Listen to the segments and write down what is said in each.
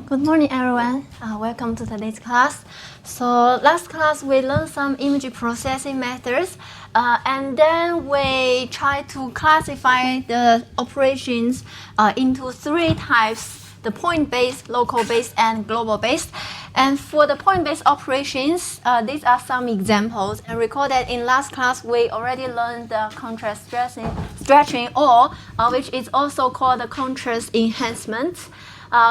Good morning, everyone. Welcome to today's class. So last class we learned some image processing methods, and then we try to classify the operations into three types: the point-based, local-based, and global-based. And for the point-based operations, these are some examples. And recall that in last class we already learned the contrast stretching, or which is also called the contrast enhancement.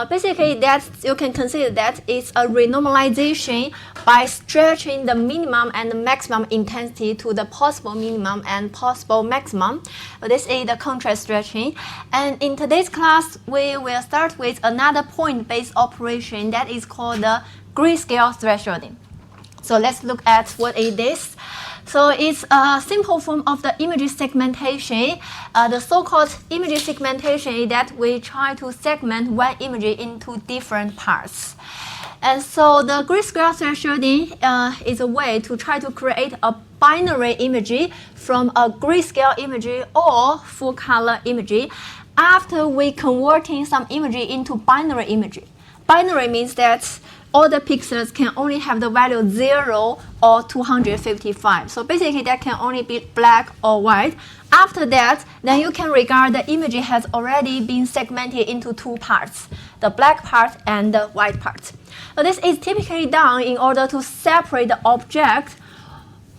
Basically, that you can consider that it's a renormalization by stretching the minimum and the maximum intensity to the possible minimum and possible maximum. This is the contrast stretching. And in today's class, we will start with another point-based operation that is called the grayscale thresholding. So let's look at what it is. So it's a simple form of the image segmentation. The so-called image segmentation is that we try to segment one image into different parts. And so the grayscale thresholding is a way to try to create a binary image from a grayscale image or full color image after we converting some image into binary image. Binary means that all the pixels can only have the value 0 or 255. So basically that can only be black or white. After that, then you can regard the image has already been segmented into two parts, the black part and the white part. So this is typically done in order to separate the object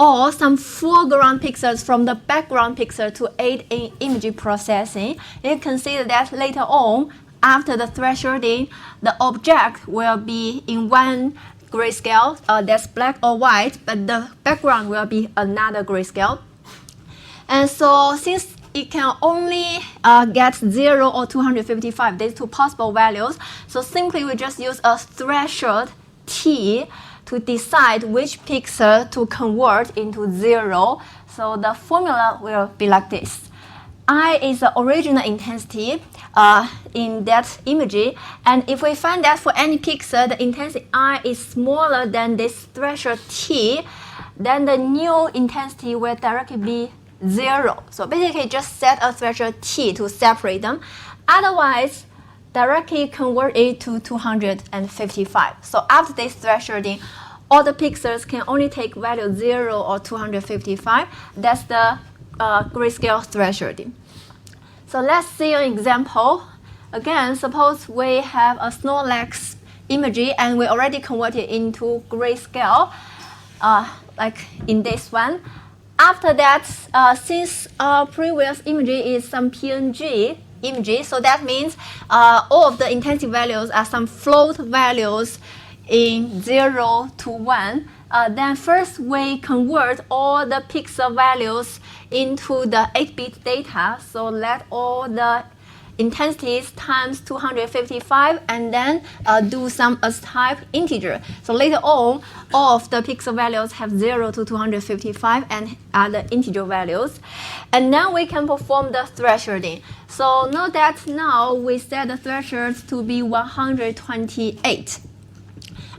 or some foreground pixels from the background pixel to aid in image processing. You can consider that later on, after the thresholding, the object will be in one grayscale, that's black or white, but the background will be another grayscale. And so since it can only get 0 or 255, these two possible values, so simply we just use a threshold T to decide which pixel to convert into 0. So the formula will be like this. I is the original intensity in that image, and if we find that for any pixel the intensity I is smaller than this threshold T, then the new intensity will directly be 0. So basically just set a threshold T to separate them. Otherwise, directly convert it to 255. So after this thresholding, all the pixels can only take value 0 or 255. That's the grayscale thresholding. So let's see an example. Again, suppose we have a Snorlax image and we already converted into grayscale, like in this one. After that, since our previous image is some PNG image, so that means all of the intensity values are some float values in 0 to 1. Then first we convert all the pixel values into the 8-bit data. So let all the intensities times 255 and then do some as type integer. So later on, all of the pixel values have 0 to 255 and are the integer values. And now we can perform the thresholding. So note that now we set the threshold to be 128.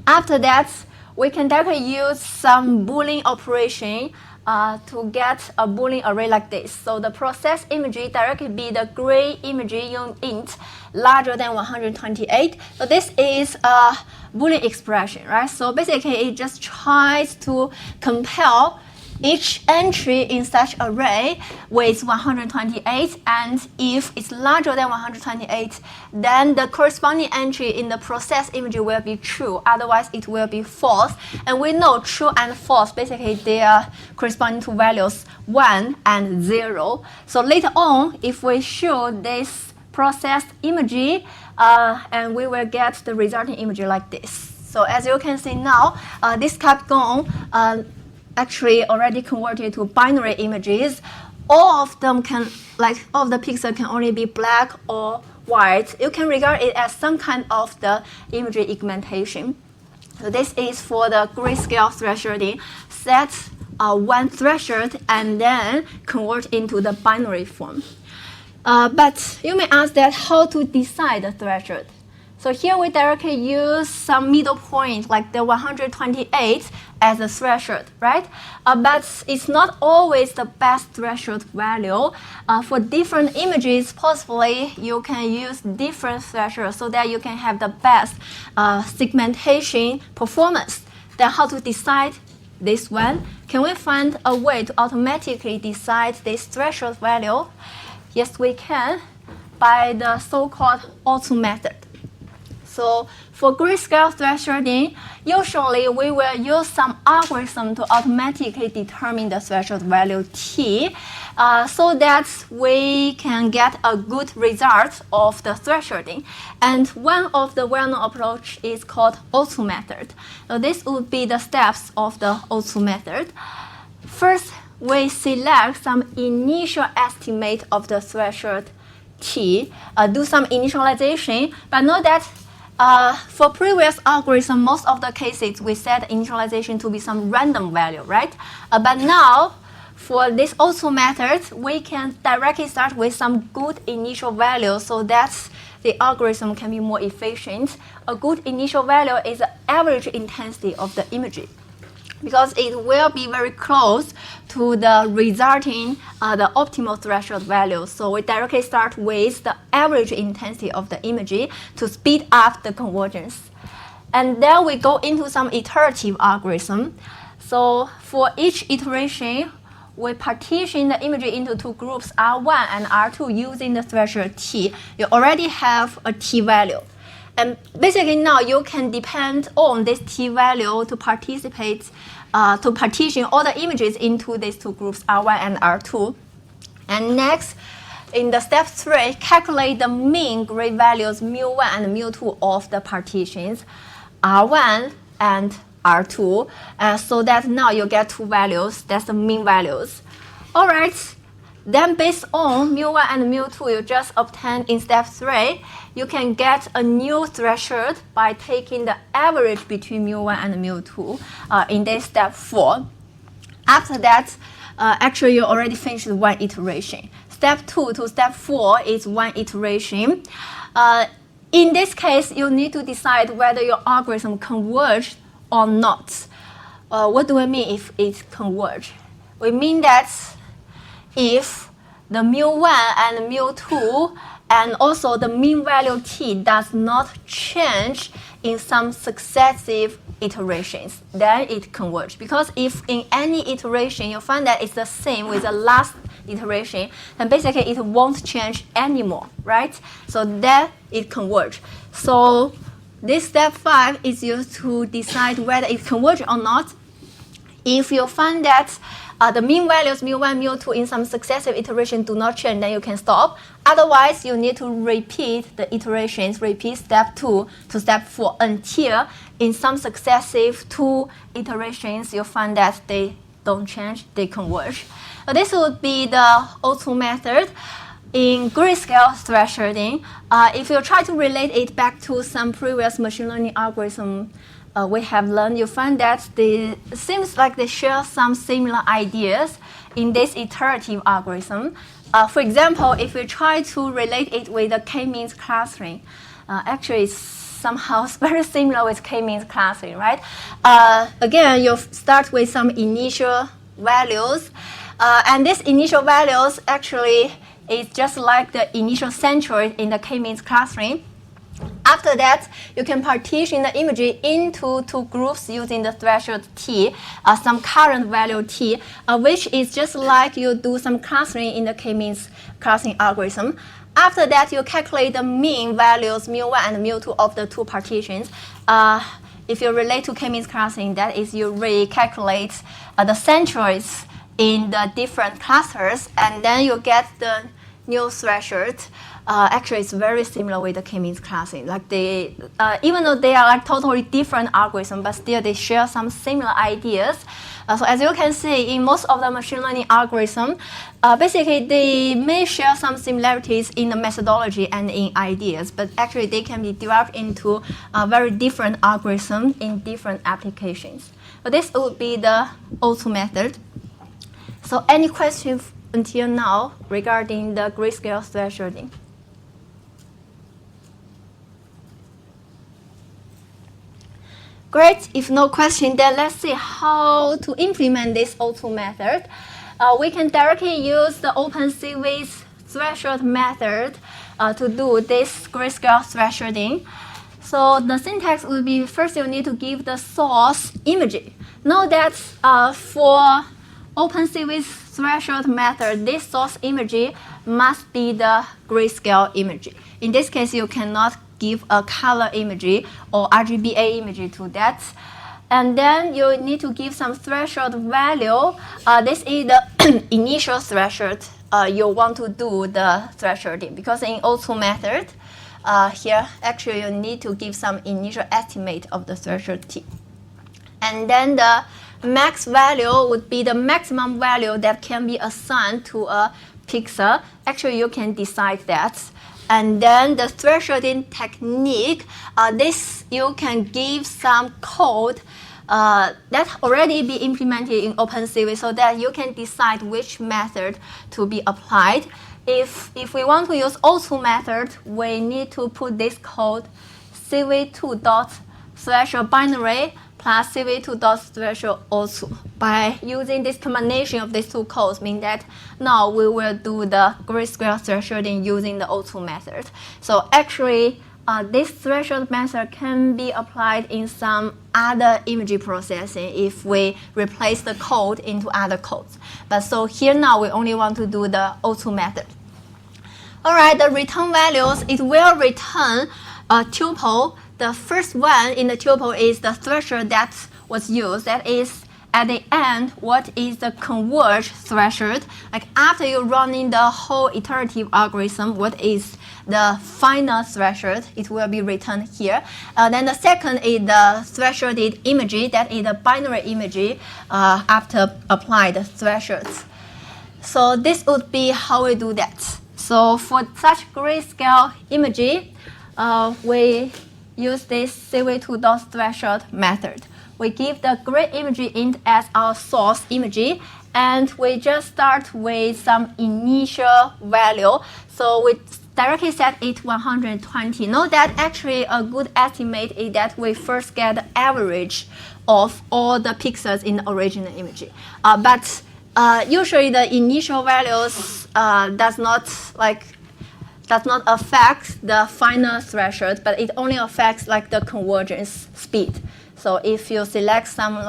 After that, we can directly use some Boolean operation to get a Boolean array like this. So the processed image directly be the gray image int larger than 128. So this is a Boolean expression, right? So basically it just tries to compare each entry in such array with 128, and if it's larger than 128, then the corresponding entry in the processed image will be true, otherwise it will be false. And we know true and false, basically they are corresponding to values 1 and 0. So later on, if we show this processed image, and we will get the resulting image like this. So as you can see now, this capgon actually already converted to binary images. All of them can, all of the pixels can only be black or white. You can regard it as some kind of the image augmentation. So this is for the grayscale thresholding. Set one threshold and then convert into the binary form. But you may ask that how to decide the threshold. So here we directly use some middle point like the 128 as a threshold, right? But it's not always the best threshold value. For different images, possibly you can use different thresholds so that you can have the best segmentation performance. Then how to decide this one? Can we find a way to automatically decide this threshold value? Yes, we can, by the so-called auto method. So for grayscale thresholding, usually we will use some algorithm to automatically determine the threshold value t, so that we can get a good result of the thresholding. And one of the well-known approach is called auto method. So this would be the steps of the auto method. First, we select some initial estimate of the threshold t, do some initialization, but note that for previous algorithm, most of the cases we set initialization to be some random value, right? But now, for this auto method, we can directly start with some good initial value so that the algorithm can be more efficient. A good initial value is the average intensity of the image, because it will be very close to the resulting, the optimal threshold value. So we directly start with the average intensity of the image to speed up the convergence. And then we go into some iterative algorithm. So for each iteration, we partition the image into two groups, R1 and R2, using the threshold t. You already have a t value. And basically now you can depend on this t value to participate, to partition all the images into these two groups, R1 and R2. And next, in the step 3, calculate the mean gray values mu1 and mu2 of the partitions, R1 and R2, so that now you get two values, that's the mean values. All right. Then based on mu1 and mu2 you just obtained in step 3, you can get a new threshold by taking the average between mu1 and mu2 in this step 4. After that, actually you already finished one iteration. Step 2 to step 4 is one iteration. In this case, you need to decide whether your algorithm converged or not. What do we mean if it converged? We mean that if the mu1 and mu2 and also the mean value t does not change in some successive iterations, then it converges. Because if in any iteration you find that it's the same with the last iteration, then basically it won't change anymore, right? So that it converges. So this step 5 is used to decide whether it converges or not. If you find that the mean values mu1, mu2 in some successive iteration do not change, then you can stop. Otherwise, you need to repeat the iterations, repeat step 2 to step 4 until in some successive 2 iterations you find that they don't change, they converge. This would be the auto method. In grayscale thresholding, if you try to relate it back to some previous machine learning algorithm we have learned, you find that it seems like they share some similar ideas in this iterative algorithm. For example, if you try to relate it with the k-means clustering, actually it's somehow very similar with k-means clustering, right? Again, you start with some initial values, and these initial values actually is just like the initial centroid in the k-means clustering. After that, you can partition the image into two groups using the threshold t, some current value t, which is just like you do some clustering in the k-means clustering algorithm. After that, you calculate the mean values mu1 and mu2 of the two partitions. If you relate to k-means clustering, that is you recalculate the centroids in the different clusters, and then you get the new threshold. Actually, it's very similar with the k-means clustering. Like they, even though they are like totally different algorithms, but still they share some similar ideas. So as you can see, in most of the machine learning algorithms, basically they may share some similarities in the methodology and in ideas, but actually they can be developed into very different algorithms in different applications. So this would be the auto method. So any questions until now regarding the grayscale thresholding? Great. If no question, then let's see how to implement this O2 method. We can directly use the OpenCV's threshold method to do this grayscale thresholding. So the syntax will be, first you need to give the source image. Note that for OpenCV's threshold method, this source image must be the grayscale image. In this case, you cannot give a color image or RGBA image to that. And then you need to give some threshold value. This is the initial threshold you want to do the thresholding, because in O2 method, here actually you need to give some initial estimate of the threshold T. And then the max value would be the maximum value that can be assigned to a pixel. Actually, you can decide that. And then the thresholding technique, this you can give some code that already be implemented in OpenCV so that you can decide which method to be applied. If we want to use O2 method, we need to put this code cv2.threshold binary plus cv2.threshold O2. By using this combination of these two codes, means that now we will do the grayscale thresholding using the O2 method. So actually, this threshold method can be applied in some other image processing if we replace the code into other codes. But so here now we only want to do the O2 method. All right, the return values, it will return a tuple. The first one in the tuple is the threshold that was used. That is, at the end, what is the converge threshold? Like after you running the whole iterative algorithm, what is the final threshold? It will be returned here. Then the second is the thresholded image. That is the binary image after apply the thresholds. So this would be how we do that. So for such grayscale image, we use this cv2.threshold method. We give the gray image int as our source image, and we just start with some initial value. So we directly set it 120. Note that actually a good estimate is that we first get the average of all the pixels in the original image. But usually the initial values does not affect the final threshold, but it only affects like the convergence speed. So if you select some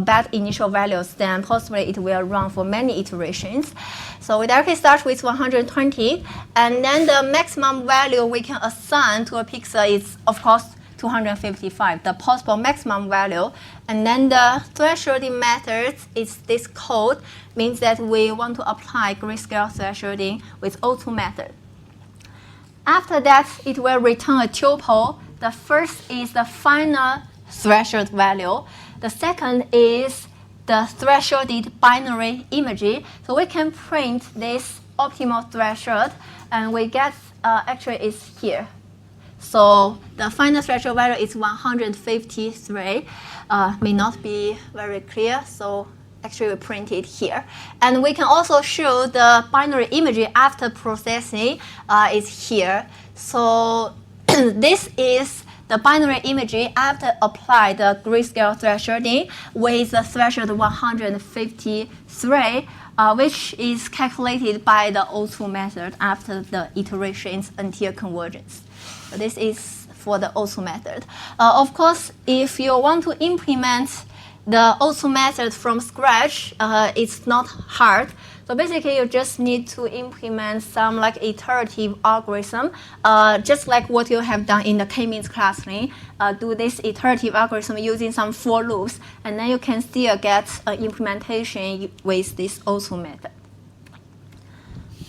bad initial values, then possibly it will run for many iterations. So we directly start with 120, and then the maximum value we can assign to a pixel is, of course, 255, the possible maximum value. And then the thresholding method is this code, means that we want to apply grayscale thresholding with O2 method. After that, it will return a tuple. The first is the final threshold value. The second is the thresholded binary image. So we can print this optimal threshold, and we get actually it's here. So the final threshold value is 153. May not be very clear, so actually we print it here. And we can also show the binary image after processing is here. So this is the binary image after apply the grayscale thresholding with the threshold 153, which is calculated by the O2 method after the iterations until convergence. So this is for the O2 method. Of course, if you want to implement the O2 method from scratch, it's not hard. So basically, you just need to implement some iterative algorithm, just like what you have done in the k-means clustering. Do this iterative algorithm using some for loops, and then you can still get implementation with this O2 method.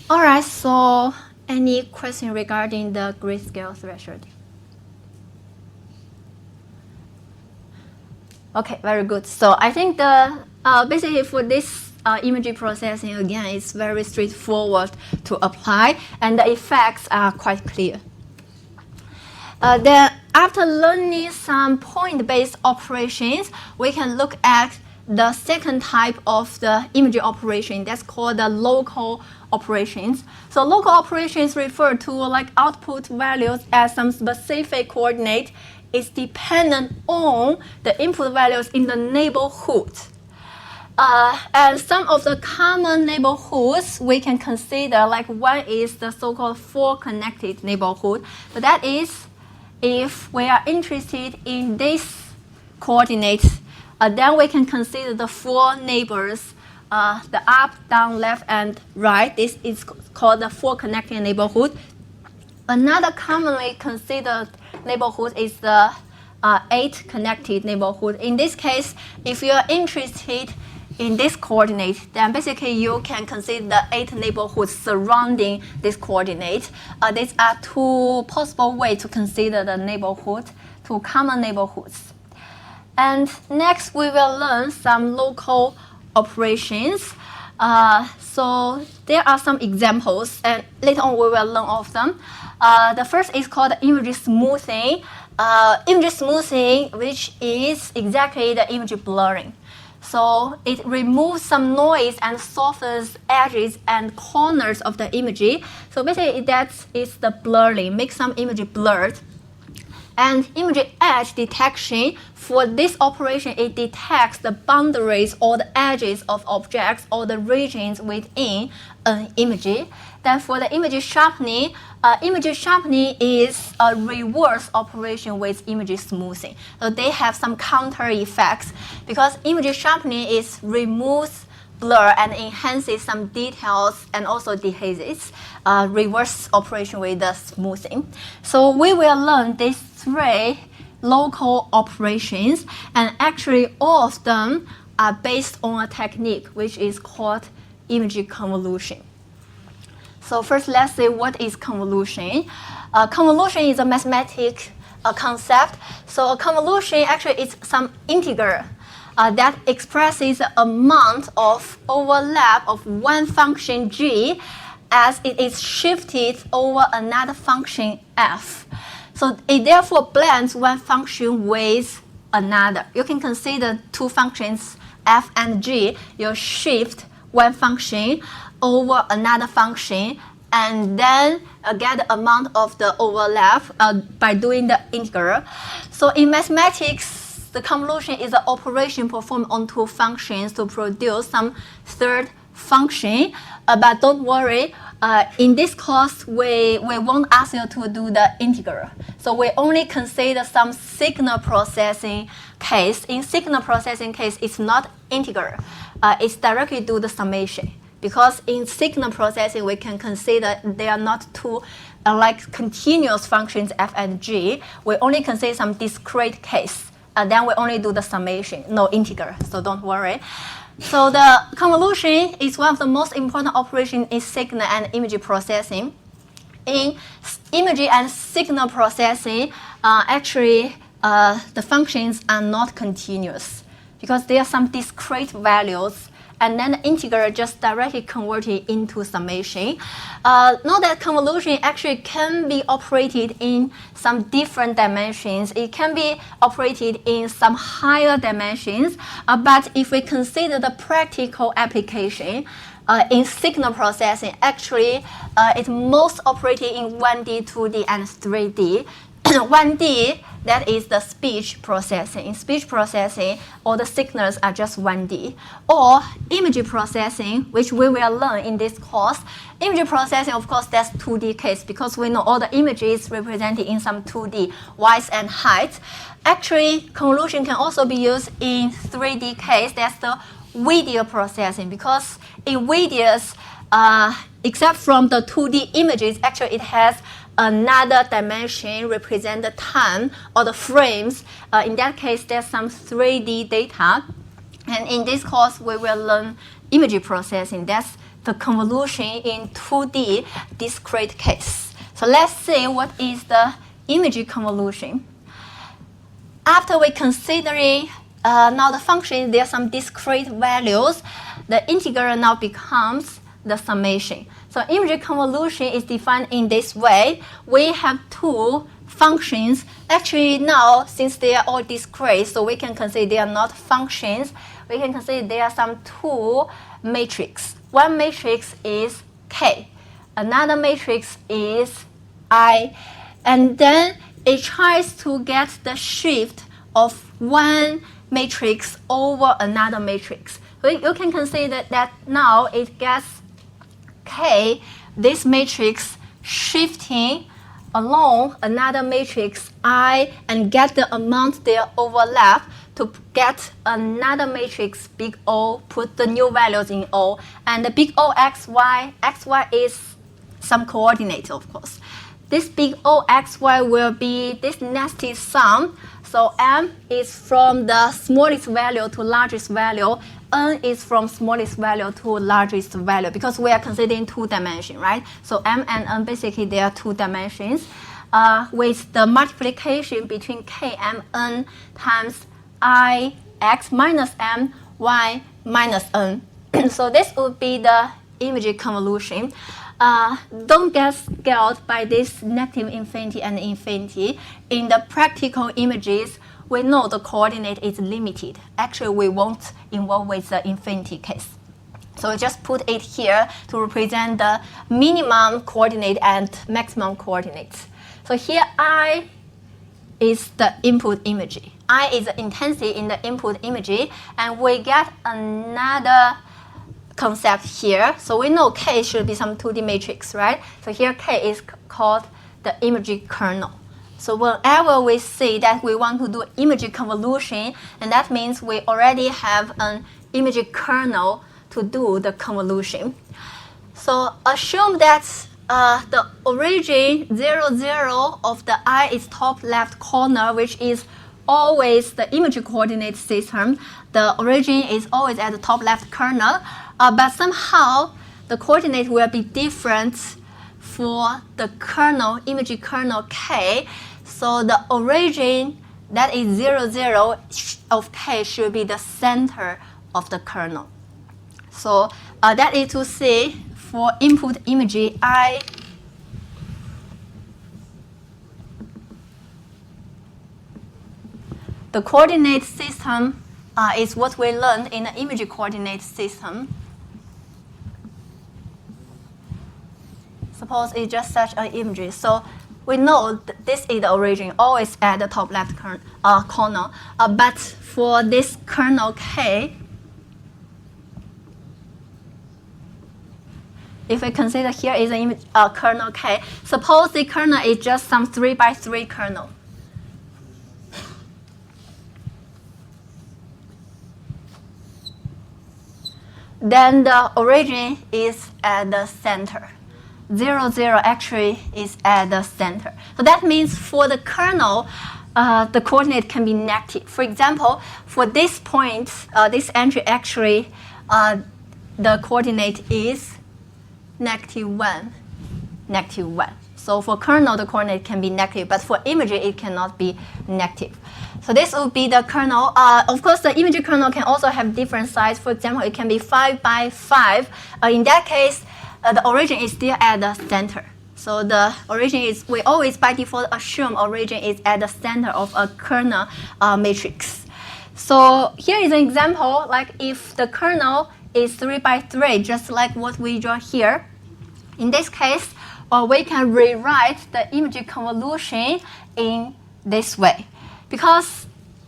All right, so any question regarding the grayscale threshold? Okay, very good. So I think the basically for this image processing, again, it's very straightforward to apply, and the effects are quite clear. Then after learning some point-based operations, we can look at the second type of the image operation. That's called the local operations. So local operations refer to output values as some specific coordinate is dependent on the input values in the neighborhood. And some of the common neighborhoods we can consider, like one is the so-called four-connected neighborhood. So that is, if we are interested in this coordinate, then we can consider the four neighbors, the up, down, left, and right. This is called the four-connected neighborhood. Another commonly considered neighborhood is the eight-connected neighborhood. In this case, if you are interested in this coordinate, then basically you can consider the 8 neighborhoods surrounding this coordinate. These are two possible ways to consider the neighborhood, two common neighborhoods. And next we will learn some local operations. So there are some examples, and later on we will learn all of them. The first is called image smoothing. Image smoothing, which is exactly the image blurring. So it removes some noise and softens edges and corners of the image. So basically that is the blurring, make some image blurred. And image edge detection, for this operation, it detects the boundaries or the edges of objects or the regions within an image. Then for the image sharpening is a reverse operation with image smoothing. So they have some counter effects because image sharpening is removes blur and enhances some details and also dehases. Reverse operation with the smoothing. So we will learn these 3 local operations, and actually all of them are based on a technique which is called image convolution. So first, let's see what is convolution. Convolution is a mathematical concept. So a convolution actually is some integer that expresses the amount of overlap of one function g as it is shifted over another function f. So it therefore blends one function with another. You can consider 2 functions f and g. You shift one function over another function and then get the amount of the overlap by doing the integral. So in mathematics, the convolution is an operation performed on 2 functions to produce some third function. But don't worry, in this course, we won't ask you to do the integral. So we only consider some signal processing case. In signal processing case, it's not integral. It's directly do the summation. Because in signal processing, we can consider they are not 2 like continuous functions f and g. We only consider some discrete case. Then we only do the summation, no integral, so don't worry. So the convolution is one of the most important operations in signal and image processing. In image and signal processing, actually the functions are not continuous because there are some discrete values, and then the integral just directly converted into summation. Note that convolution actually can be operated in some different dimensions. It can be operated in some higher dimensions, but if we consider the practical application, in signal processing, actually it's most operated in 1D, 2D, and 3D. 1D, that is the speech processing. In speech processing, all the signals are just 1D. Or image processing, which we will learn in this course. Image processing, of course, that's 2D case because we know all the images represented in some 2D, width and height. Actually, convolution can also be used in 3D case. That's the video processing because in videos, except from the 2D images, actually it has another dimension represent the time or the frames. In that case, there's some 3D data. And in this course, we will learn image processing. That's the convolution in 2D discrete case. So let's see what is the image convolution. After we considering now the function, there are some discrete values. The integral now becomes the summation. So image convolution is defined in this way. We have 2 functions. Actually now, since they are all discrete, so we can consider they are not functions. We can consider there are some 2 matrices. One matrix is K. Another matrix is I. And then it tries to get the shift of one matrix over another matrix. So you can consider that now it gets K, this matrix, shifting along another matrix I and get the amount they overlap to get another matrix big O, put the new values in O, and the big O xy is some coordinate, of course. This big O xy will be this nested sum. So M is from the smallest value to largest value. N is from smallest value to largest value because we are considering two dimensions, right? So M and N basically they are two dimensions with the multiplication between K and N times I x minus M y minus N. So this would be the image convolution. Don't get scared by this negative infinity and infinity. In the practical images, we know the coordinate is limited. Actually, we won't involve with the infinity case. So we just put it here to represent the minimum coordinate and maximum coordinates. So here I is the input image. I is the intensity in the input image, and we get another concept here. So we know K should be some 2D matrix, right? So here K is called the image kernel. So whenever we say that we want to do image convolution, and that means we already have an image kernel to do the convolution. So assume that the origin 0, 0 of the I is top left corner, which is always the image coordinate system. The origin is always at the top left kernel, but somehow the coordinate will be different for the kernel, image kernel K. So the origin that is 0, 0 of K should be the center of the kernel. So that is to say for input image I, the coordinate system is what we learned in the image coordinate system. Suppose it's just such an image. So we know this is the origin, always at the top left corner. But for this kernel K, if we consider here is an image kernel K, suppose the kernel is just some 3 by 3 kernel. Then the origin is at the center. 0, 0 actually is at the center. So that means for the kernel, the coordinate can be negative. For example, for this point, this entry actually, the coordinate is -1, -1. So for kernel, the coordinate can be negative, but for image, it cannot be negative. So this would be the kernel. Of course, the image kernel can also have different size. For example, it can be 5 by 5. In that case, the origin is still at the center. So the origin is, we always by default assume origin is at the center of a kernel matrix. So here is an example, like if the kernel is 3 by 3, just like what we draw here. In this case, we can rewrite the image convolution in this way. Because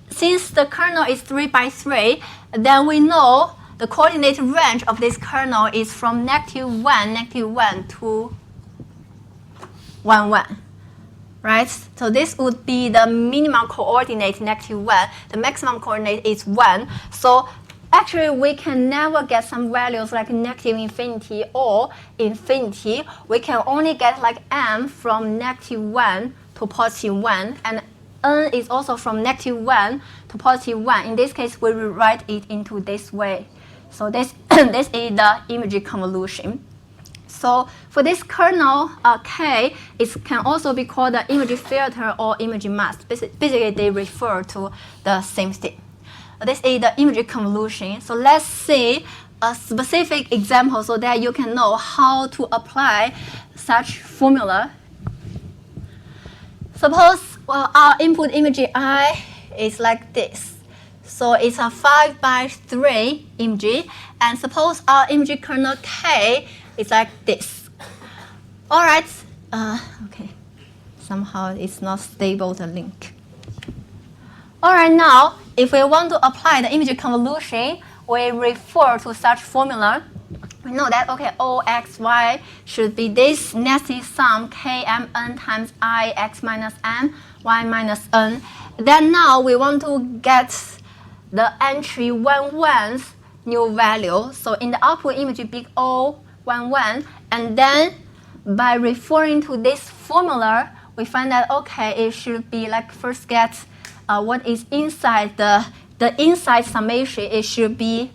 since the kernel is 3 by 3, then we know the coordinate range of this kernel is from -1 to 1, 1. Right? So this would be the minimum coordinate, -1. The maximum coordinate is 1. So actually, we can never get some values like negative infinity or infinity. We can only get like M from -1 to +1, and N is also from -1 to +1. In this case, we will write it into this way. So this, this is the image convolution. So for this kernel K, it can also be called the image filter or image mask. Basically, they refer to the same thing. This is the image convolution. So let's see a specific example so that you can know how to apply such formula. Suppose our input image I is like this. So it's a 5 by 3 image. And suppose our image kernel K is like this. All right. Okay. somehow it's not stable, the link. All right, now, if we want to apply the image convolution, we refer to such formula. We know that, okay, OXY should be this nested sum KMN times I x minus n, y minus n. Then now we want to get the entry 1's new value. So in the output image, big O, 1, and then by referring to this formula, we find that, okay, it should be like first get what is inside the inside summation. It should be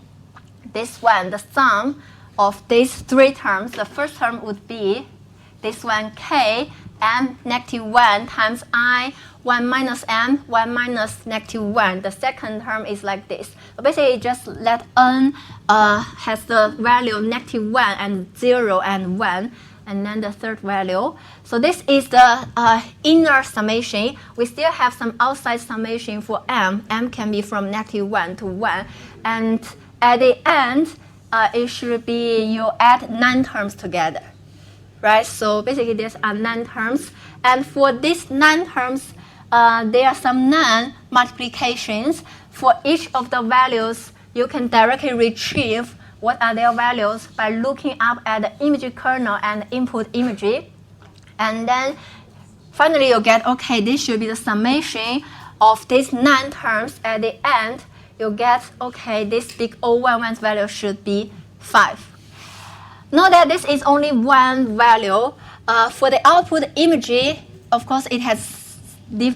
this one, the sum of these three terms. The first term would be this one, K m negative 1 times I 1 minus m 1 minus negative 1. The second term is like this. So basically, just let n has the value of negative 1 and 0 and 1. And then the third value. So this is the inner summation. We still have some outside summation for m. M can be from negative 1 to 1. And at the end, it should be you add 9 terms together, right? So basically, these are 9 terms. And for these 9 terms, there are some non-multiplications. For each of the values, you can directly retrieve what are their values by looking up at the image kernel and input image. And then finally you get, okay, this should be the summation of these 9 terms. At the end, you get, okay, this big O11's value should be 5. Note that this is only one value. For the output image, of course, it has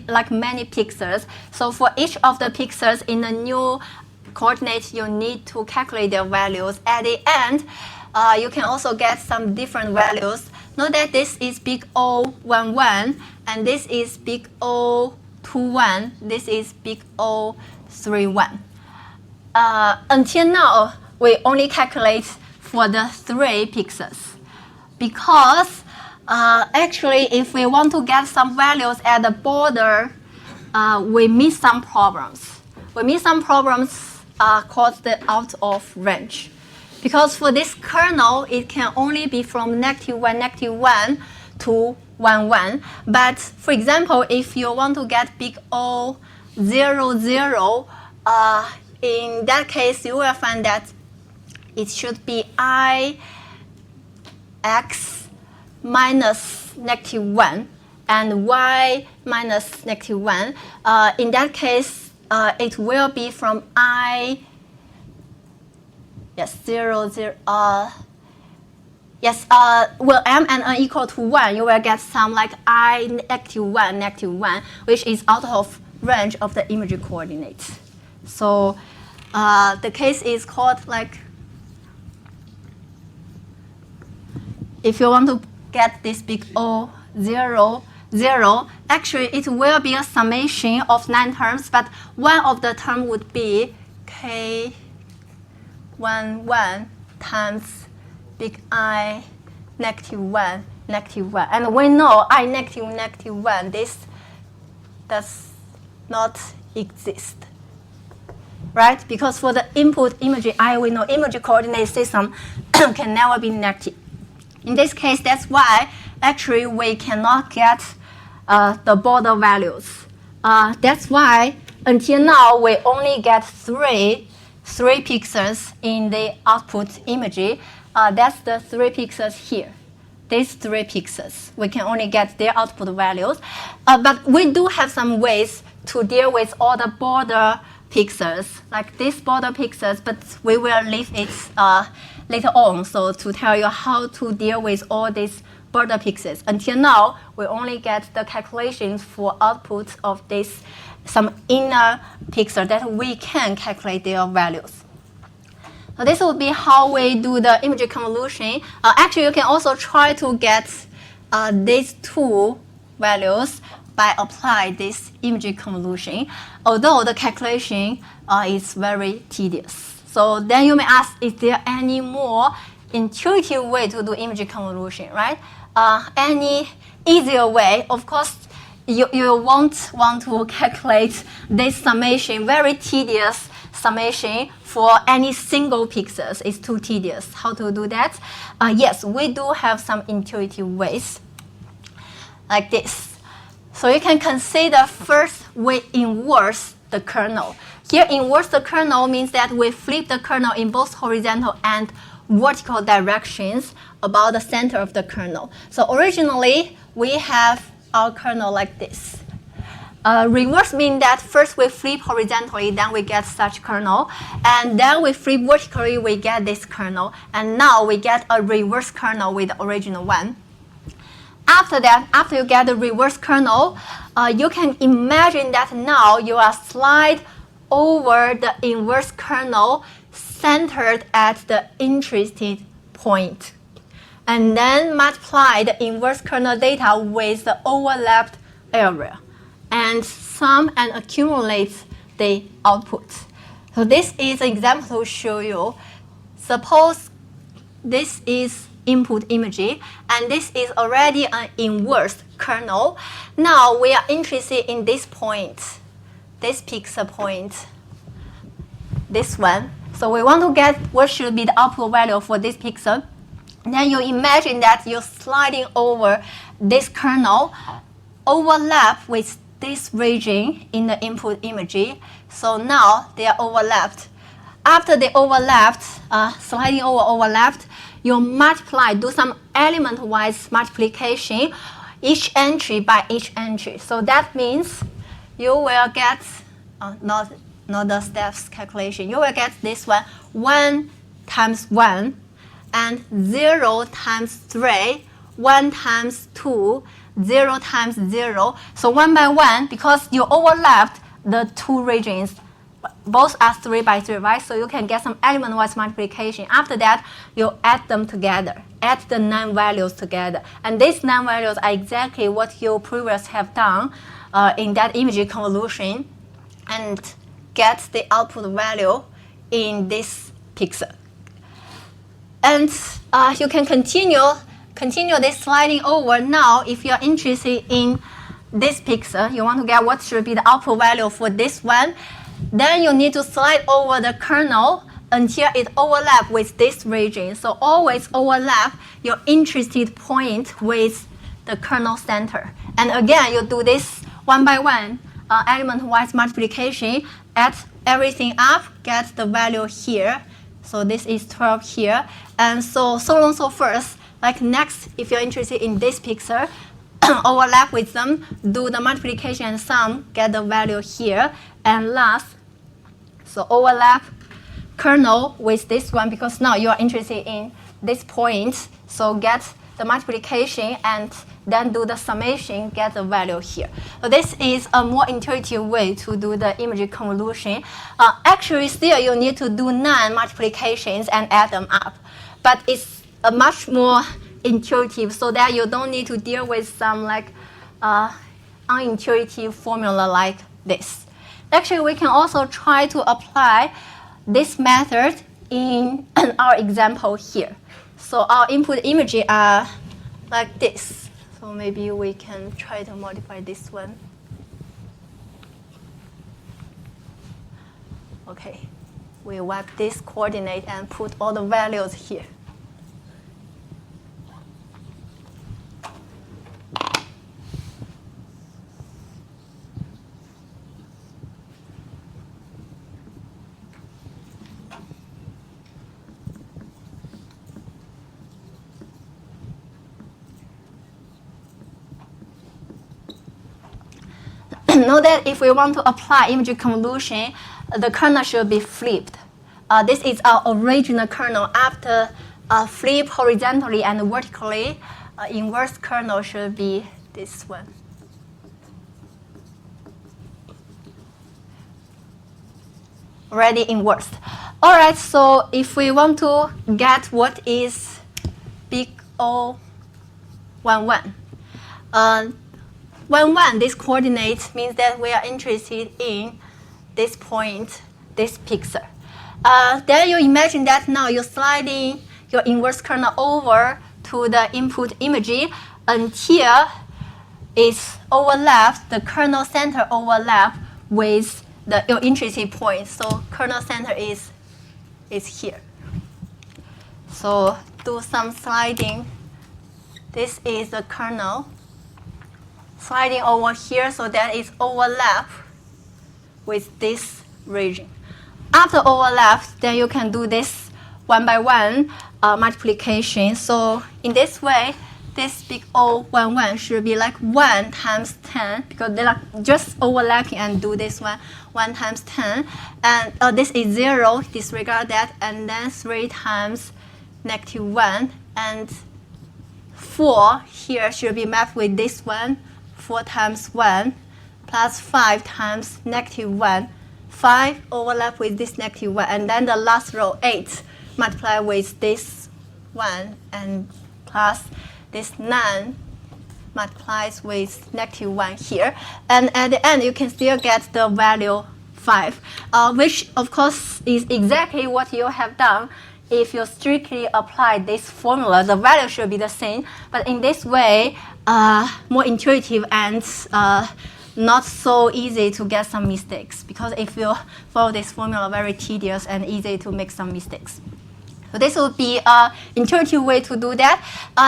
like many pixels. So for each of the pixels in the new coordinates, you need to calculate their values. At the end, you can also get some different values. Note that this is big O11, and this is big O21, this is big O31. Until now, we only calculate for the 3 pixels. Because actually, if we want to get some values at the border, we miss some problems. We miss some problems caused out of range. Because for this kernel, it can only be from negative 1 to 1. But for example, if you want to get big O 00, in that case, you will find that it should be I x minus negative 1 and y minus negative 1. In that case, it will be from I, yes, 0, 0, yes, well, m and n equal to 1, you will get some like I negative 1, which is out of range of the image coordinates. So the case is called like, if you want to get this big O 0, actually it will be a summation of 9 terms, but one of the term would be K 1 times big I negative 1. And we know I negative 1, this does not exist, right? Because for the input image I, we know image coordinate system can never be negative. In this case, that's why actually we cannot get the border values. That's why until now we only get three pixels in the output image. That's the 3 pixels here. These 3 pixels, we can only get their output values. But we do have some ways to deal with all the border pixels, like these border pixels, but we will leave it later on, so to tell you how to deal with all these border pixels. Until now, we only get the calculations for output of this, some inner pixel that we can calculate their values. So this will be how we do the image convolution. Actually, you can also try to get these 2 values by applying this image convolution, although the calculation is very tedious. So then you may ask, is there any more intuitive way to do image convolution, right? Any easier way? Of course, you won't want to calculate this summation, very tedious summation for any single pixels. It's too tedious. How to do that? Yes, we do have some intuitive ways like this. So you can consider first we inverse the kernel. Here, inverse the kernel means that we flip the kernel in both horizontal and vertical directions about the center of the kernel. So originally, we have our kernel like this. Reverse means that first we flip horizontally, then we get such kernel, and then we flip vertically, we get this kernel, and now we get a reverse kernel with the original one. After that, after you get the reverse kernel, you can imagine that now you are slide over the inverse kernel centered at the interested point, and then multiply the inverse kernel data with the overlapped area, and sum and accumulate the output. So this is an example to show you. Suppose this is input image, and this is already an inverse kernel. Now we are interested in this point, this pixel point, this one. So we want to get what should be the output value for this pixel. Then you imagine that you're sliding over this kernel, overlap with this region in the input image. So now they are overlapped. After they overlapped, sliding over overlapped, you multiply, do some element-wise multiplication, each entry by each entry. So that means you will get, not the steps calculation, you will get this one, 1 times 1, and 0 times 3, 1 times 2, 0 times 0. So 1 by 1, because you overlapped the two regions, both are 3 by 3, right? So you can get some element-wise multiplication. After that, you add them together, add the 9 values together. And these 9 values are exactly what you previously have done in that image convolution, and get the output value in this pixel. And you can continue this sliding over. Now, if you're interested in this pixel, you want to get what should be the output value for this one, then you need to slide over the kernel until it overlaps with this region. So always overlap your interested point with the kernel center. And again, you do this 1 by 1, element-wise multiplication, add everything up, get the value here. So this is 12 here. And so on and so forth. Like next, if you're interested in this pixel, overlap with them, do the multiplication and sum, get the value here. And last, so overlap kernel with this one, because now you are interested in this point. So get the multiplication and then do the summation, get the value here. So this is a more intuitive way to do the image convolution. Actually, still you need to do 9 multiplications and add them up. But it's a much more intuitive, so that you don't need to deal with some like unintuitive formula like this. Actually, we can also try to apply this method in our example here. So our input images are like this. So maybe we can try to modify this one. Okay, we wipe this coordinate and put all the values here. Know that if we want to apply image convolution, the kernel should be flipped. This is our original kernel. After flip horizontally and vertically, inverse kernel should be this one. Already inversed. All right, so if we want to get what is big O 1, 1, 1, 1, this coordinate means that we are interested in this point, this pixel. Then you imagine that now you're sliding your inverse kernel over to the input image until it's overlapped, the kernel center overlap with your interested point. So kernel center is here. So do some sliding. This is the kernel. sliding over here, so that is overlap with this region. After overlap, then you can do this one by one multiplication. So in this way, this big O11 should be like 1 times 10, because they are just overlapping, and do this one 1 times 10. And this is 0, disregard that, and then 3 times -1. And 4 here should be mapped with this one, 4 times 1, plus 5 times -1. 5 overlap with this -1, and then the last row 8 multiply with this 1, and plus this 9 multiplies with -1 here. And at the end, you can still get the value 5, which of course is exactly what you have done. If you strictly apply this formula, the value should be the same, but in this way, more intuitive and not so easy to get some mistakes, because if you follow this formula, very tedious and easy to make some mistakes. So this would be an intuitive way to do that.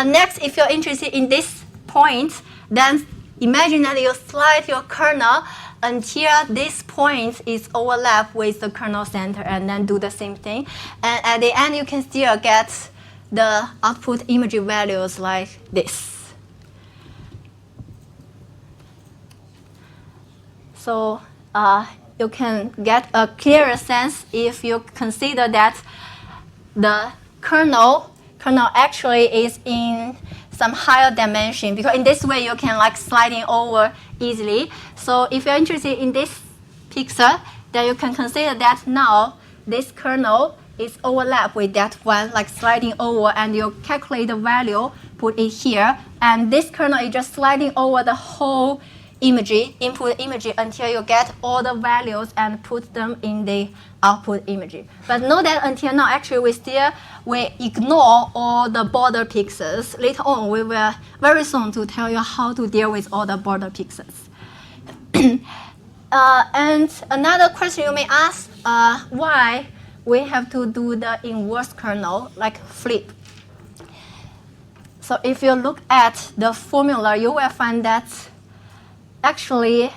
Next, if you're interested in this point, then imagine that you slide your kernel until this point is overlapped with the kernel center, and then do the same thing. And at the end, you can still get the output image values like this. So you can get a clearer sense if you consider that the kernel actually is in some higher dimension, because in this way you can like sliding over easily. So if you're interested in this picture, then you can consider that now this kernel is overlapped with that one, like sliding over, and you calculate the value, put it here, and this kernel is just sliding over the whole image, input image, until you get all the values and put them in the output image. But note that until now, actually we ignore all the border pixels. Later on, we will very soon to tell you how to deal with all the border pixels. And another question you may ask, why we have to do the inverse kernel, like flip. So if you look at the formula, you will find that actually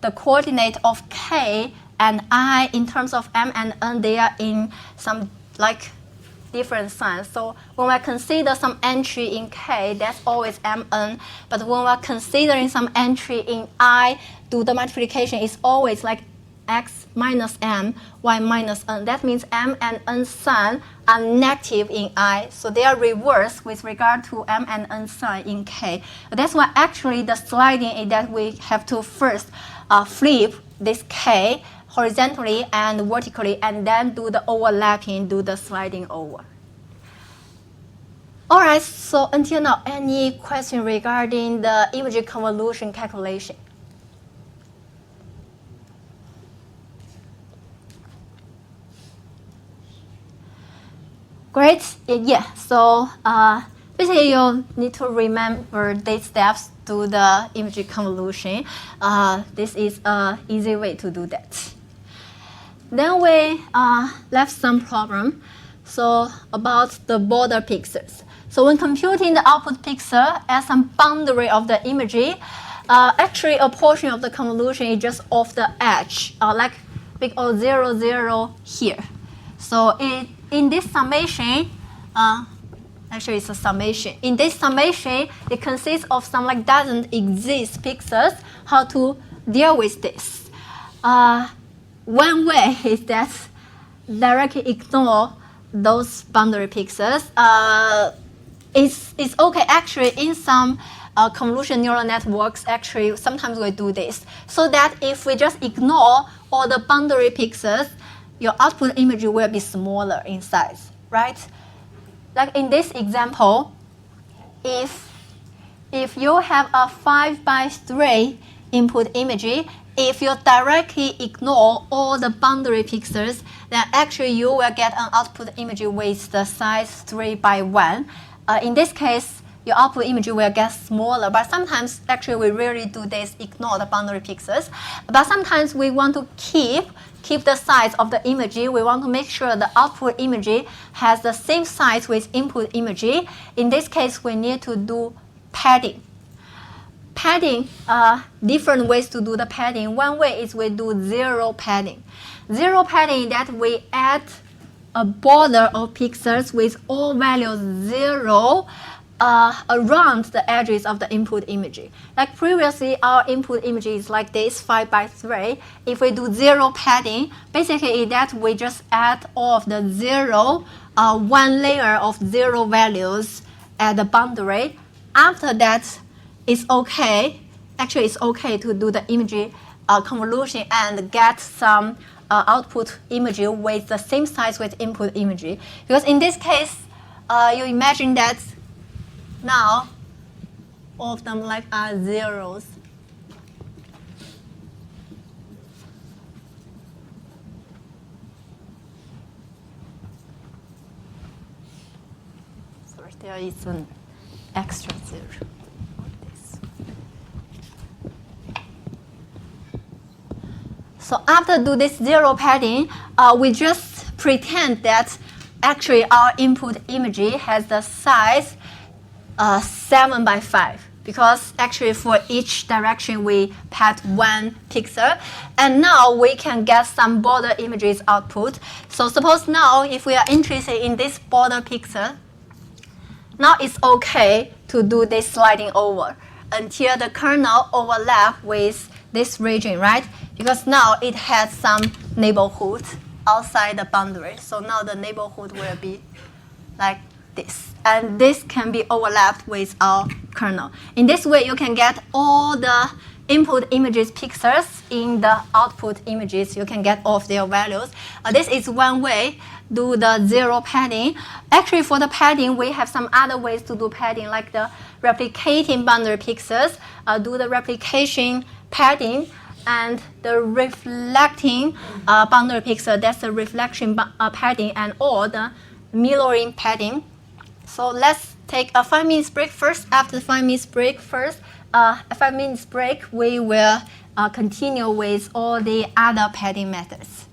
the coordinate of k and I in terms of m and n, they are in some like different signs. So when we're consider some entry in k, that's always mn. But when we're considering some entry in I, do the multiplication is always like x minus m, y minus n. That means m and n sign are negative in I, so they are reversed with regard to m and n sign in k. That's why actually the sliding is that we have to first flip this k horizontally and vertically, and then do the overlapping, do the sliding over. All right, so until now, any question regarding the image convolution calculation? Great, yeah, so basically you need to remember these steps to the image convolution. This is an easy way to do that. Then we left some problem, so about the border pixels. So when computing the output pixel at some boundary of the image, actually a portion of the convolution is just off the edge, like big O 0, 0 here. So in this summation, actually it's a summation. In this summation, it consists of some like doesn't exist pixels. How to deal with this? One way is that directly ignore those boundary pixels. It's okay actually in some convolution neural networks, actually sometimes we do this. So that if we just ignore all the boundary pixels, your output image will be smaller in size, right? Like in this example, if you have a 5:3 input image, if you directly ignore all the boundary pixels, then actually you will get an output image with the size 3:1. In this case, your output image will get smaller, but sometimes actually we rarely do this, ignore the boundary pixels. But sometimes we want to keep the size of the image. We want to make sure the output image has the same size with input image. In this case, we need to do padding. padding, different ways to do the padding. One way is we do zero padding. Zero padding that we add a border of pixels with all values 0 around the edges of the input image. Like previously, our input image is like this, 5 by 3. If we do zero padding, basically that we just add all of the 0, one layer of 0 values at the boundary. After that, it's okay. Actually, it's okay to do the image convolution and get some output image with the same size with input image. Because in this case, you imagine that now all of them like are zeros. Sorry, there is an extra 0. So after do this zero padding, we just pretend that actually our input image has the size 7 by 5. Because actually for each direction we pad 1 pixel. And now we can get some border images output. So suppose now if we are interested in this border pixel, now it's okay to do this sliding over until the kernel overlap with this region, right? Because now it has some neighborhood outside the boundary. So now the neighborhood will be like this. And this can be overlapped with our kernel. In this way, you can get all the input images pixels in the output images. You can get all of their values. This is one way, do the zero padding. Actually, for the padding, we have some other ways to do padding, like the replicating boundary pixels, do the replication padding, and the reflecting boundary pixel, that's the reflection padding, and or the mirroring padding. So let's take a 5 minutes break first. After the 5 minutes break a 5 minutes break, we will continue with all the other padding methods.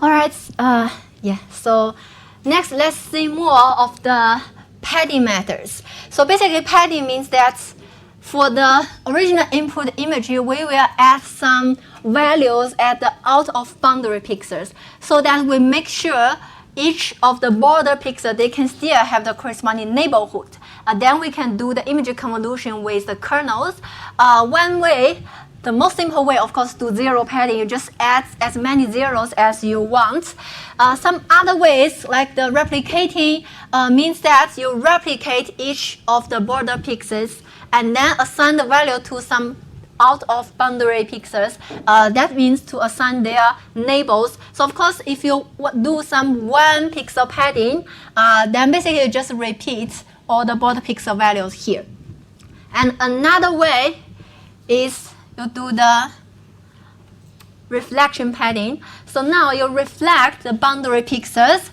All right. Yeah. So next, let's see more of the padding methods. So basically, padding means that for the original input image, we will add some values at the out of boundary pixels, so that we make sure each of the border pixels they can still have the corresponding neighborhood. Then we can do the image convolution with the kernels. One way. The most simple way, of course, to zero padding, you just add as many zeros as you want. Some other ways, like the replicating, means that you replicate each of the border pixels and then assign the value to some out of boundary pixels. That means to assign their neighbors. So of course, if you do some 1 pixel padding, then basically you just repeat all the border pixel values here. And another way is you do the reflection padding. So now you reflect the boundary pixels.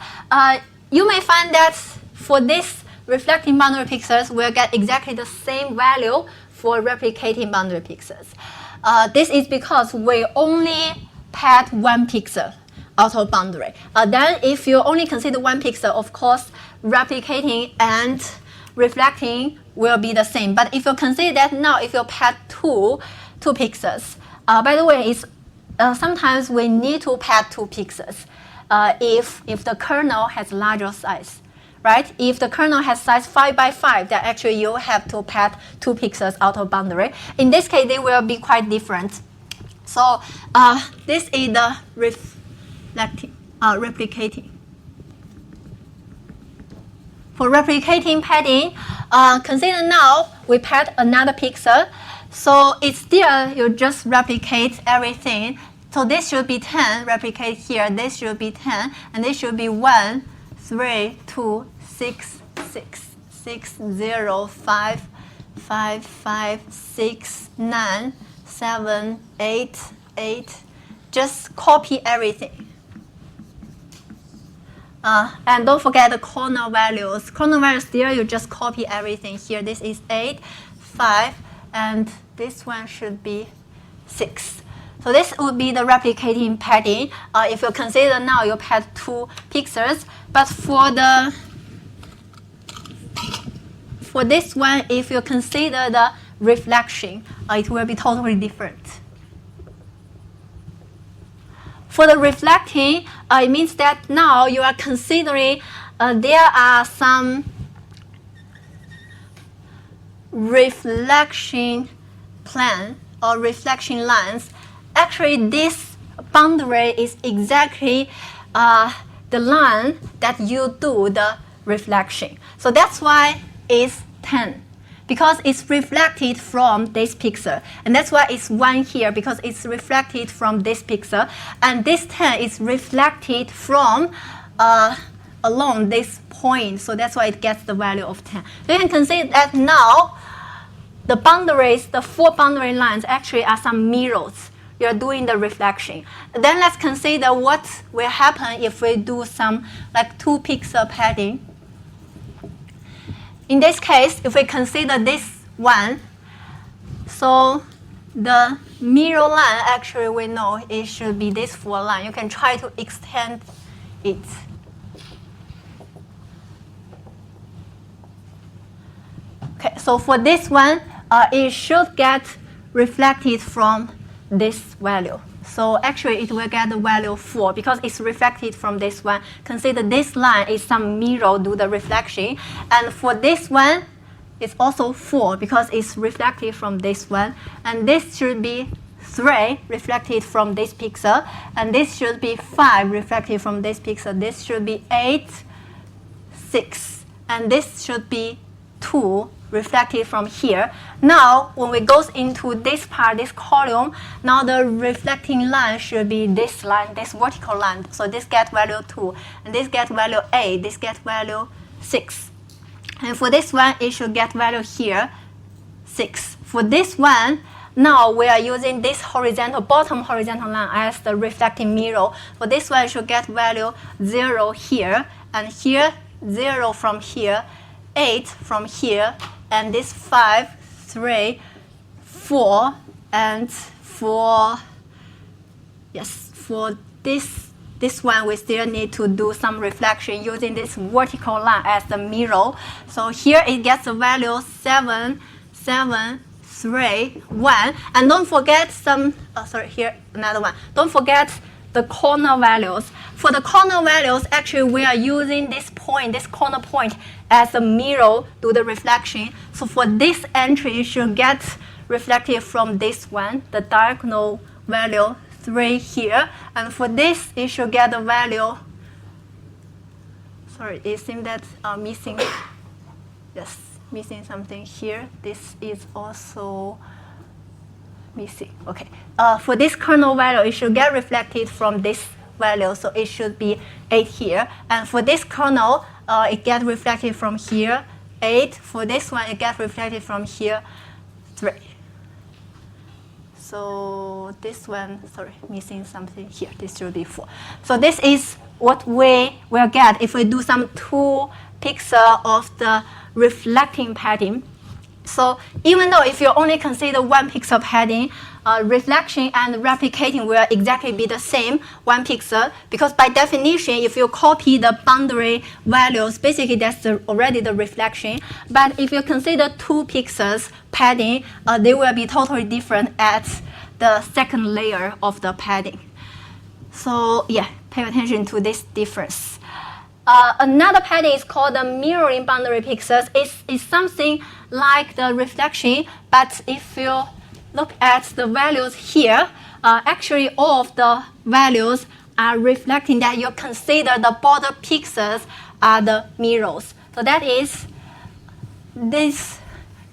You may find that for this reflecting boundary pixels, we'll get exactly the same value for replicating boundary pixels. This is because we only pad 1 pixel out of boundary. Then if you only consider 1 pixel, of course, replicating and reflecting will be the same. But if you consider that now, if you pad 2 pixels. By the way, it's, sometimes we need to pad 2 pixels if the kernel has larger size, right? If the kernel has size 5 by 5, then actually you have to pad 2 pixels out of boundary. In this case, they will be quite different. So this is the replicating. For replicating padding, consider now we pad another pixel. So it's still, you just replicate everything. So this should be 10, replicate here. This should be 10, and this should be 1, 3, 2, 6, 6, 6, 0, 5, 5, 5, 6, 9, 7, 8, 8. Just copy everything. And don't forget the corner values. Corner values still, you just copy everything here. This is 8, 5, and this one should be 6. So this would be the replicating padding. If you consider now you pad 2 pixels, but for this one, if you consider the reflection, it will be totally different. For the reflecting, it means that now you are considering there are some reflection plane or reflection lines. Actually, this boundary is exactly the line that you do the reflection. So that's why it's 10, because it's reflected from this pixel. And that's why it's 1 here, because it's reflected from this pixel. And this 10 is reflected from along this point. So that's why it gets the value of 10. So you can consider that now the boundaries, the 4 boundary lines actually are some mirrors. You're doing the reflection. Then let's consider what will happen if we do some like 2 pixel padding. In this case, if we consider this one, so the mirror line, actually we know it should be this 4 line. You can try to extend it. Okay, so for this one, it should get reflected from this value. So actually it will get the value 4 because it's reflected from this one. Consider this line is some mirror do the reflection. And for this one, it's also 4 because it's reflected from this one. And this should be 3 reflected from this pixel. And this should be 5 reflected from this pixel. This should be 8, 6. And this should be 2 reflected from here. Now, when we go into this part, this column, now the reflecting line should be this line, this vertical line. So this get value 2, and this get value 8, this get value 6. And for this one, it should get value here, 6. For this one, now we are using this horizontal, bottom horizontal line as the reflecting mirror. For this one, it should get value 0 here, and here, 0 from here, 8 from here, and this 5, 3, 4, and for this one we still need to do some reflection using this vertical line as the mirror. So here it gets the value 7, 7, 3, 1, and don't forget some. Here another one. Don't forget the corner values. For the corner values, actually we are using this point, this corner point, as a mirror to the reflection. So for this entry, it should get reflected from this one, the diagonal value 3 here. And for this, it should get the value, it seems that missing, yes, missing something here. This is also missing. Okay. For this kernel value, it should get reflected from this value, so it should be 8 here. And for this kernel, it gets reflected from here, 8. For this one, it gets reflected from here, 3. So this one, missing something here. This should be 4. So this is what we will get if we do some 2 pixel of the reflecting padding. So even though if you only consider 1 pixel padding, reflection and replicating will exactly be the same, 1 pixel, because by definition, if you copy the boundary values, basically that's already the reflection. But if you consider 2 pixels padding, they will be totally different at the second layer of the padding. So yeah, pay attention to this difference. Another padding is called the mirroring boundary pixels. It's something like the reflection, but if you look at the values here, actually all of the values are reflecting that you consider the border pixels are the mirrors. So that is this,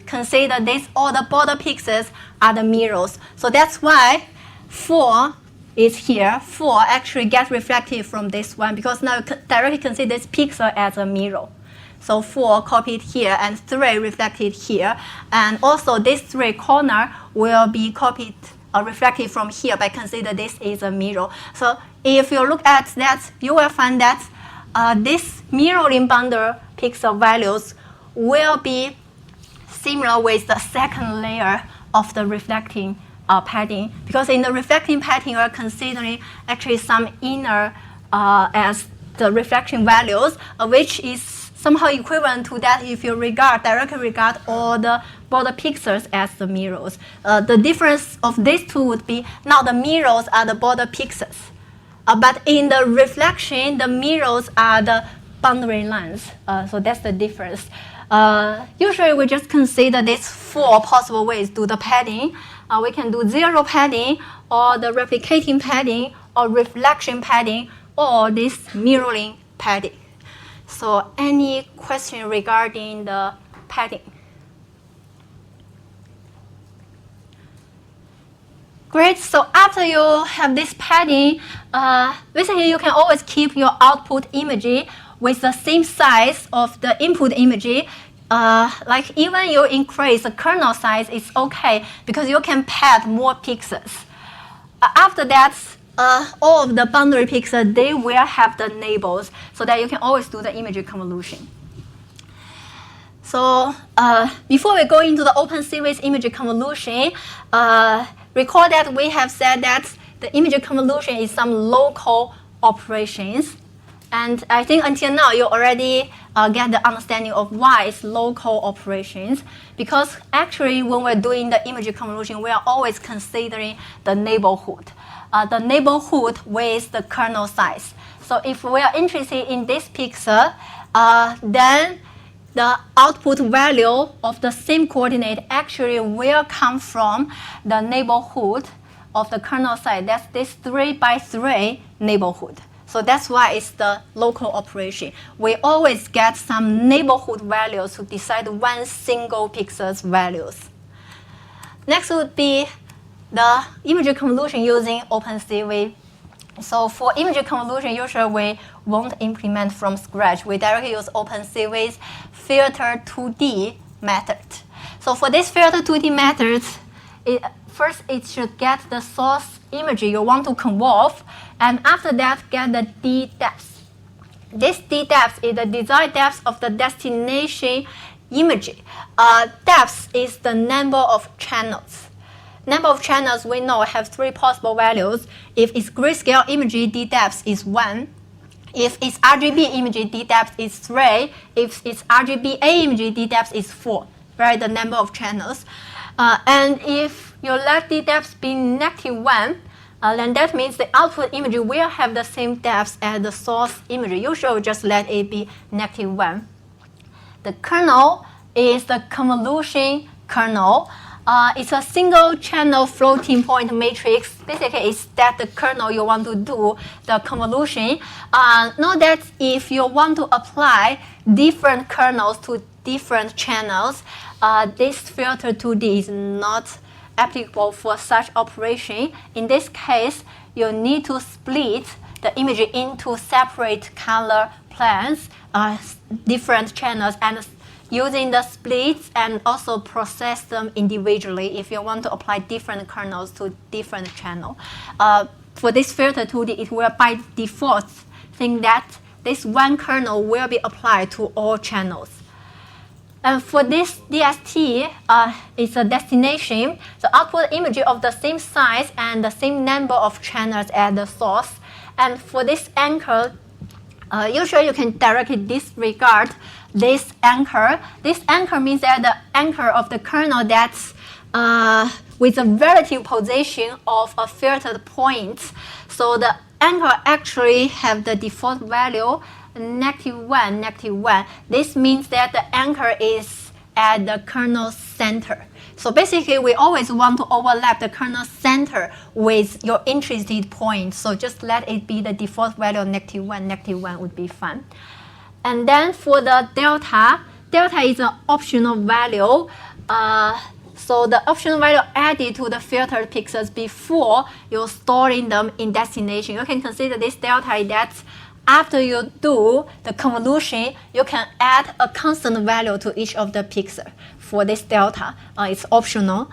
consider this, all the border pixels are the mirrors. So that's why 4 is here. 4 actually gets reflected from this one because now you directly consider this pixel as a mirror. So 4 copied here and 3 reflected here. And also this 3 corner will be copied or reflected from here by consider this is a mirror. So if you look at that, you will find that this mirroring boundary pixel values will be similar with the second layer of the reflecting padding, because in the reflecting padding, we are considering actually some inner as the reflection values, which is somehow equivalent to that if you directly regard all the border pixels as the mirrors. The difference of these two would be now the mirrors are the border pixels. But in the reflection, the mirrors are the boundary lines. So that's the difference. Usually we just consider these 4 possible ways to do the padding. We can do zero padding, or the replicating padding, or reflection padding, or this mirroring padding. So any question regarding the padding? Great, so after you have this padding, basically you can always keep your output image with the same size of the input image. Like even you increase the kernel size, it's okay because you can pad more pixels. After that, all of the boundary pixels, they will have the labels so that you can always do the image convolution. So before we go into the open series image convolution, recall that we have said that the image convolution is some local operations. And I think until now, you already get the understanding of why it's local operations. Because actually, when we're doing the image convolution, we are always considering the neighborhood. The neighborhood with the kernel size. So if we are interested in this pixel, then the output value of the same coordinate actually will come from the neighborhood of the kernel size. That's this 3 by 3 neighborhood. So that's why it's the local operation. We always get some neighborhood values to decide one single pixel's values. Next would be the image convolution using OpenCV. So for image convolution, usually we won't implement from scratch. We directly use OpenCV's filter 2D method. So for this filter 2D method, first it should get the source image you want to convolve, and after that get the D depth. This D depth is the desired depth of the destination image. Depth is the number of channels. Number of channels we know have 3 possible values. If it's grayscale image, D depth is 1. If it's RGB image, D depth is 3. If it's RGBA image, D depth is 4. Right, the number of channels. And if you let D depth be -1, then that means the output image will have the same depth as the source image. Usually just let it be -1. The kernel is the convolution kernel. It's a single channel floating point matrix. Basically, it's that the kernel you want to do the convolution. Note that if you want to apply different kernels to different channels, this filter 2D is not applicable for such operation. In this case, you need to split the image into separate color planes, different channels, and using the splits and also process them individually if you want to apply different kernels to different channel. For this filter 2D, it will by default think that this one kernel will be applied to all channels. And for this DST, it's a destination. The output image of the same size and the same number of channels as the source. And for this anchor, usually you can directly disregard this anchor. This anchor means that the anchor of the kernel that's with a relative position of a filtered point. So the anchor actually have the default value -1, -1. This means that the anchor is at the kernel center. So basically, we always want to overlap the kernel center with your interested point. So just let it be the default value of -1. -1 would be fine. And then for the delta is an optional value. So the optional value added to the filtered pixels before you're storing them in destination. You can consider this delta that after you do the convolution, you can add a constant value to each of the pixels for this delta. It's optional.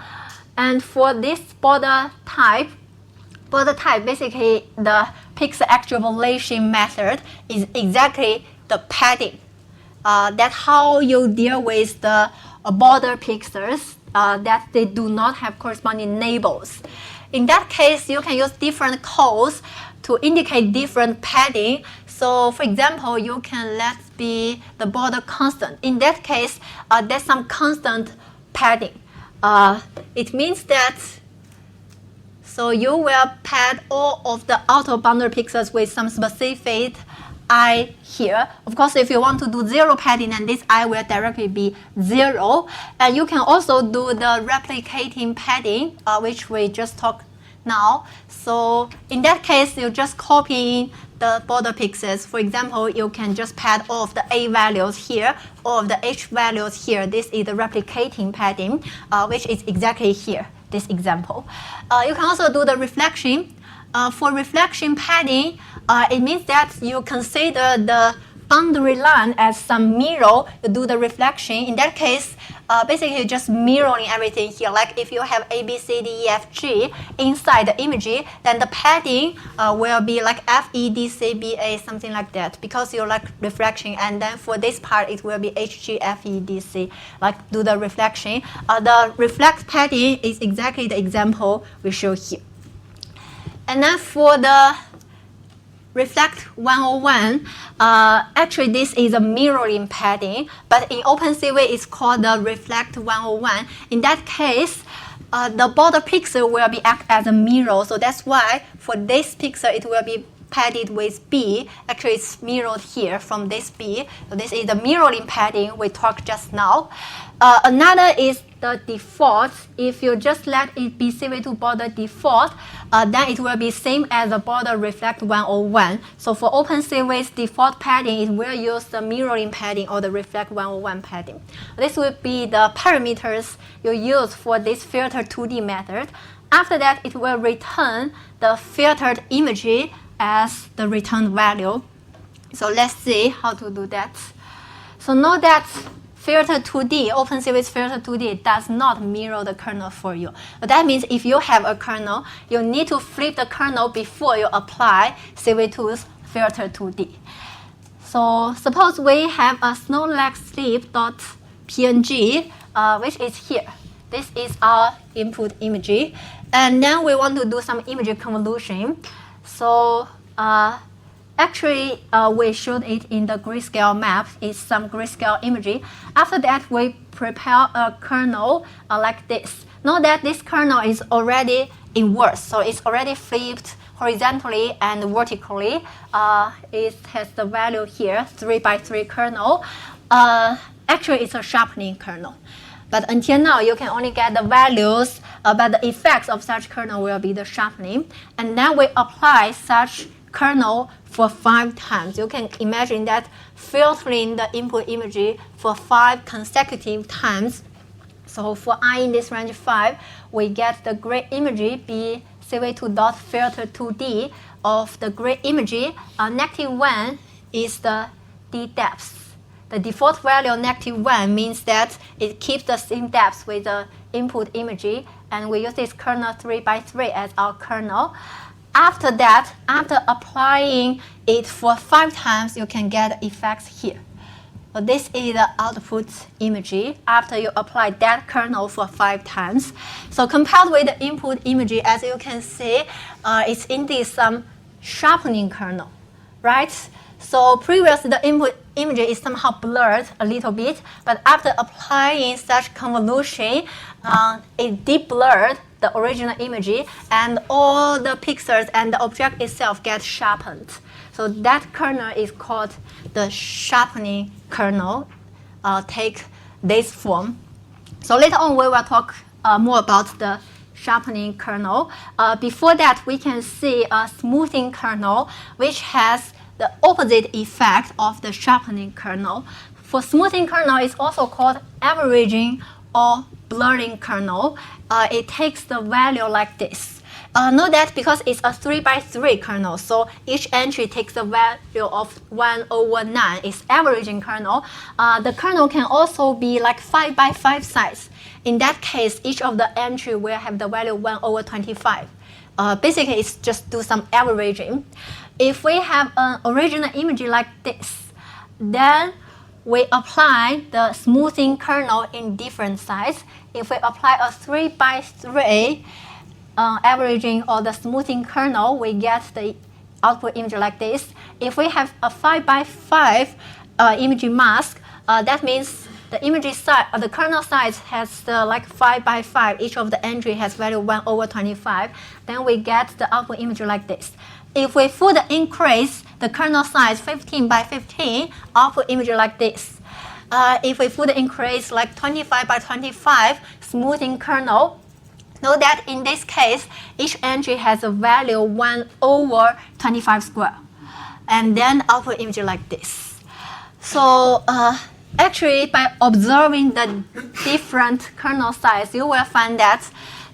And for this border type, basically the pixel extrapolation method is exactly the padding. That's how you deal with the border pixels that they do not have corresponding labels. In that case, you can use different codes to indicate different padding. So for example, you can let be the border constant. In that case, there's some constant padding. It means that So you will pad all of the outer boundary pixels with some specific I here. Of course, if you want to do zero padding, then this I will directly be 0. And you can also do the replicating padding, which we just talked now. So in that case, you just copy the border pixels. For example, you can just pad all of the A values here, all of the H values here. This is the replicating padding, which is exactly here, this example. You can also do the reflection. For reflection padding, it means that you consider the boundary line as some mirror to do the reflection. In that case, basically just mirroring everything here. Like if you have A, B, C, D, E, F, G inside the image, then the padding will be like F, E, D, C, B, A, something like that, because you like reflection. And then for this part, it will be H, G, F, E, D, C, like do the reflection. The reflect padding is exactly the example we show here. And then for the Reflect 101, actually this is a mirroring padding, but in OpenCV it's called the Reflect 101. In that case, the border pixel will be act as a mirror, so that's why for this pixel it will be padded with B. Actually it's mirrored here from this B. So this is the mirroring padding we talked just now. Another is the default. If you just let it be CV2 border default, then it will be same as the border reflect 101. So for OpenCV's default padding, it will use the mirroring padding or the reflect 101 padding. This will be the parameters you use for this filter 2D method. After that, it will return the filtered image as the return value. So let's see how to do that. So note that filter 2D, OpenCV's filter 2D does not mirror the kernel for you. But that means if you have a kernel, you need to flip the kernel before you apply CV2's filter 2D. So suppose we have a snowleg-sleep.png, which is here. This is our input image. And then we want to do some image convolution. So actually, we showed it in the grayscale map. It's some grayscale image. After that, we prepare a kernel like this. Note that this kernel is already inverse, so it's already flipped horizontally and vertically. It has the value here, 3x3 kernel. Actually, it's a sharpening kernel. But until now, you can only get the values, but the effects of such kernel will be the sharpening. And then we apply such kernel for 5 times. You can imagine that filtering the input image for 5 consecutive times. So for I in this range 5, we get the gray image be CV2.filter2D of the gray image. -1 is the D depth. The default value of -1 means that it keeps the same depth with the input image, and we use this kernel 3x3 as our kernel. After that, after applying it for 5 times, you can get effects here. So this is the output image after you apply that kernel for 5 times. So compared with the input image, as you can see, it's indeed some sharpening kernel, right? So previously the input image is somehow blurred a little bit, but after applying such convolution, it de-blurred the original image, and all the pixels and the object itself get sharpened. So that kernel is called the sharpening kernel. Take this form. So later on we will talk more about the sharpening kernel. Before that, we can see a smoothing kernel, which has the opposite effect of the sharpening kernel. For smoothing kernel, it's also called averaging or blurring kernel. It takes the value like this. Note that because it's a 3x3 kernel, so each entry takes the value of 1/9. It's averaging kernel. The kernel can also be like 5x5 size. In that case, each of the entry will have the value 1/25. Basically, it's just do some averaging. If we have an original image like this, then we apply the smoothing kernel in different size. If we apply a 3x3 averaging or the smoothing kernel, we get the output image like this. If we have a 5x5 image mask, that means the image size, the kernel size has like 5 by 5. Each of the entry has value 1/25. Then we get the output image like this. If we further increase the kernel size 15 by 15, output image like this. If we further increase like 25 by 25, smoothing kernel, note that in this case, each entry has a value 1/25 square. And then output image like this. So actually, by observing the different kernel size, you will find that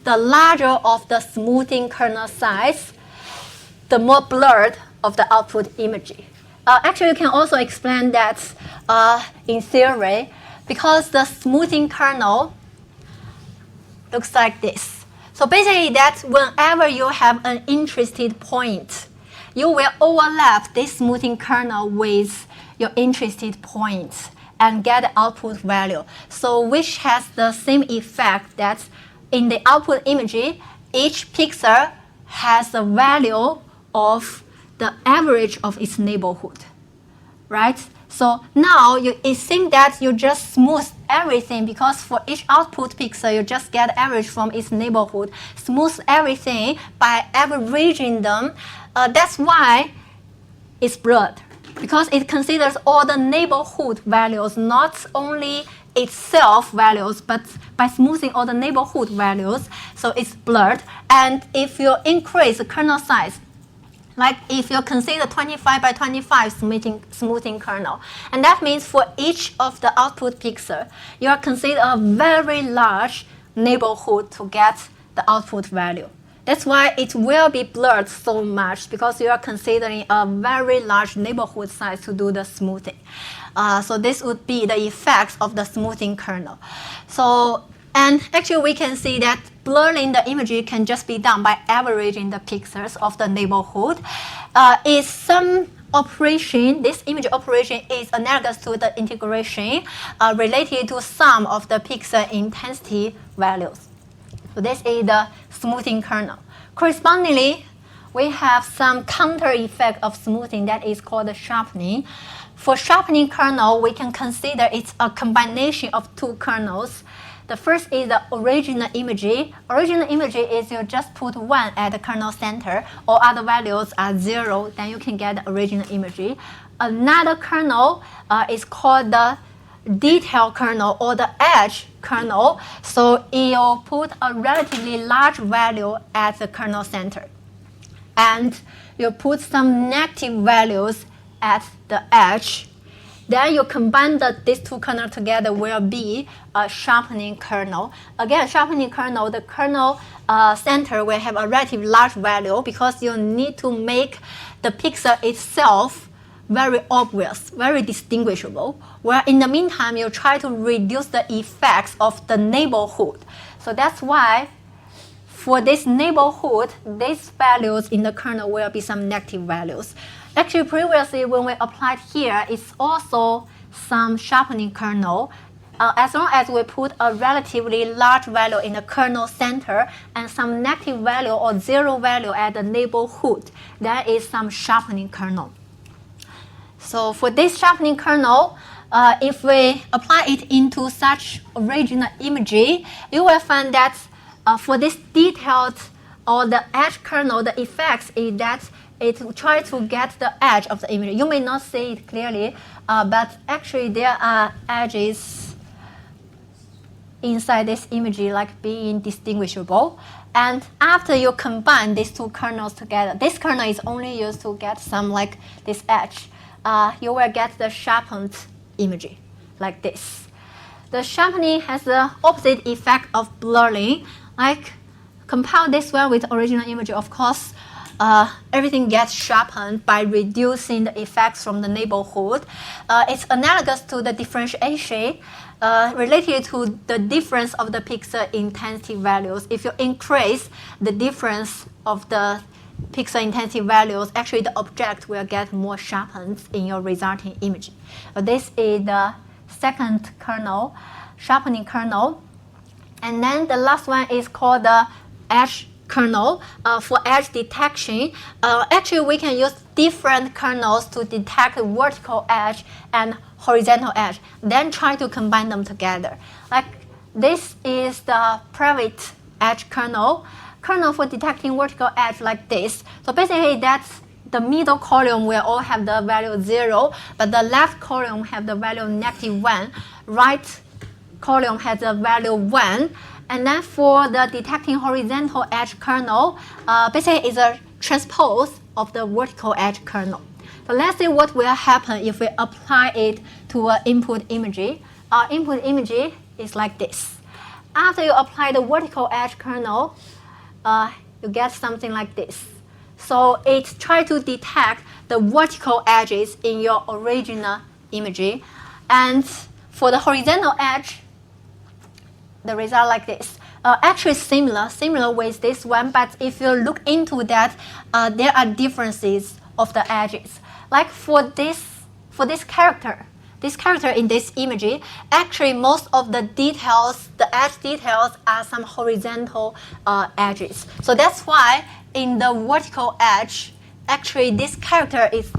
the larger of the smoothing kernel size, the more blurred of the output image. Actually, you can also explain that in theory, because the smoothing kernel looks like this. So basically, that whenever you have an interested point, you will overlap this smoothing kernel with your interested point and get the output value. So which has the same effect that in the output image, each pixel has a value of the average of its neighborhood, right? So now it seems that you just smooth everything because for each output pixel, you just get average from its neighborhood. Smooth everything by averaging them. That's why it's blurred, because it considers all the neighborhood values, not only itself values, but by smoothing all the neighborhood values, so it's blurred. And if you increase the kernel size, like if you consider 25 by 25 smoothing kernel, and that means for each of the output pixel, you are consider a very large neighborhood to get the output value. That's why it will be blurred so much, because you are considering a very large neighborhood size to do the smoothing. So this would be the effects of the smoothing kernel. So, and actually we can see that blurring the image can just be done by averaging the pixels of the neighborhood. Is some operation, this image operation is analogous to the integration related to sum of the pixel intensity values. So this is the smoothing kernel. Correspondingly, we have some counter effect of smoothing that is called the sharpening. For sharpening kernel, we can consider it's a combination of two kernels. The first is the original image. Original image is you just put 1 at the kernel center, all other values are 0, then you can get the original image. Another kernel is called the detail kernel or the edge kernel. So you put a relatively large value at the kernel center, and you put some negative values at the edge. Then you combine these two kernels together will be a sharpening kernel. Again, sharpening kernel, the kernel center will have a relatively large value because you need to make the pixel itself very obvious, very distinguishable, where in the meantime you try to reduce the effects of the neighborhood. So that's why for this neighborhood, these values in the kernel will be some negative values. Actually, previously when we applied here, it's also some sharpening kernel. As long as we put a relatively large value in the kernel center and some negative value or 0 value at the neighborhood, there is some sharpening kernel. So for this sharpening kernel, if we apply it into such original image, you will find that for this detailed or the edge kernel, the effects is that it tries to get the edge of the image. You may not see it clearly, but actually there are edges inside this image like being distinguishable. And after you combine these two kernels together, this kernel is only used to get some like this edge. You will get the sharpened image like this. The sharpening has the opposite effect of blurring. Like compare this one with original image, of course, everything gets sharpened by reducing the effects from the neighborhood. It's analogous to the differentiation related to the difference of the pixel intensity values. If you increase the difference of the pixel intensity values, actually the object will get more sharpened in your resulting image. This is the second kernel, sharpening kernel. And then the last one is called the edge kernel for edge detection. Actually, we can use different kernels to detect vertical edge and horizontal edge, then try to combine them together. Like this is the private edge kernel for detecting vertical edge like this. So basically that's the middle column will all have the value 0, but the left column have the value -1, right column has the value 1. And then for the detecting horizontal edge kernel, basically is a transpose of the vertical edge kernel. So let's see what will happen if we apply it to an input image. Our input image is like this. After you apply the vertical edge kernel, you get something like this. So it tries to detect the vertical edges in your original image. And for the horizontal edge, the result like this. Actually similar with this one, but if you look into that, there are differences of the edges. Like for this character in this image, actually most of the details, the edge details are some horizontal edges. So that's why in the vertical edge, actually this character is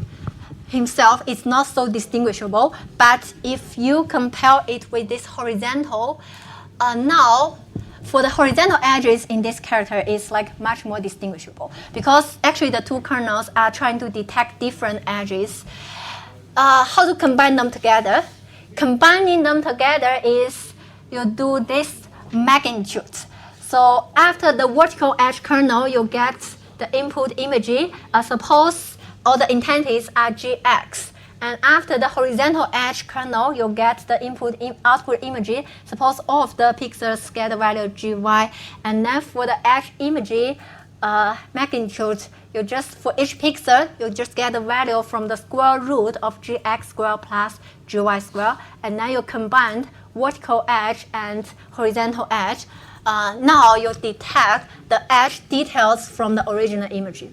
himself is not so distinguishable. But if you compare it with this horizontal, now for the horizontal edges in this character is like much more distinguishable, because actually the two kernels are trying to detect different edges. How to combine them together? Combining them together is you do this magnitude. So after the vertical edge kernel, you get the input image. Suppose all the intensities are gx. And after the horizontal edge kernel, you get the output image. Suppose all of the pixels get the value gy. And then for the edge image magnitude, for each pixel, you just get the value from the square root of gx squared plus gy squared. And then you combine vertical edge and horizontal edge. Now you detect the edge details from the original image.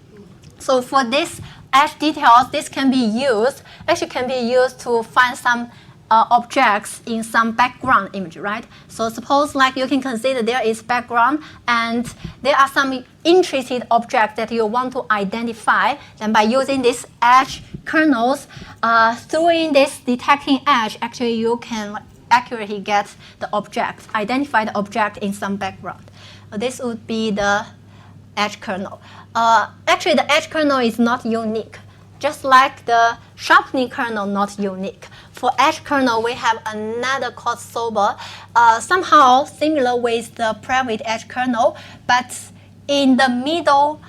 So for this edge details, this can be used to find some objects in some background image, right? So suppose like you can consider there is background and there are some interested objects that you want to identify. Then by using this edge kernels, through this detecting edge, actually you can accurately get the object, identify the object in some background. This would be the edge kernel. Actually, the edge kernel is not unique. Just like the sharpening kernel not unique. For edge kernel, we have another called sober, somehow similar with the private edge kernel, but in the middle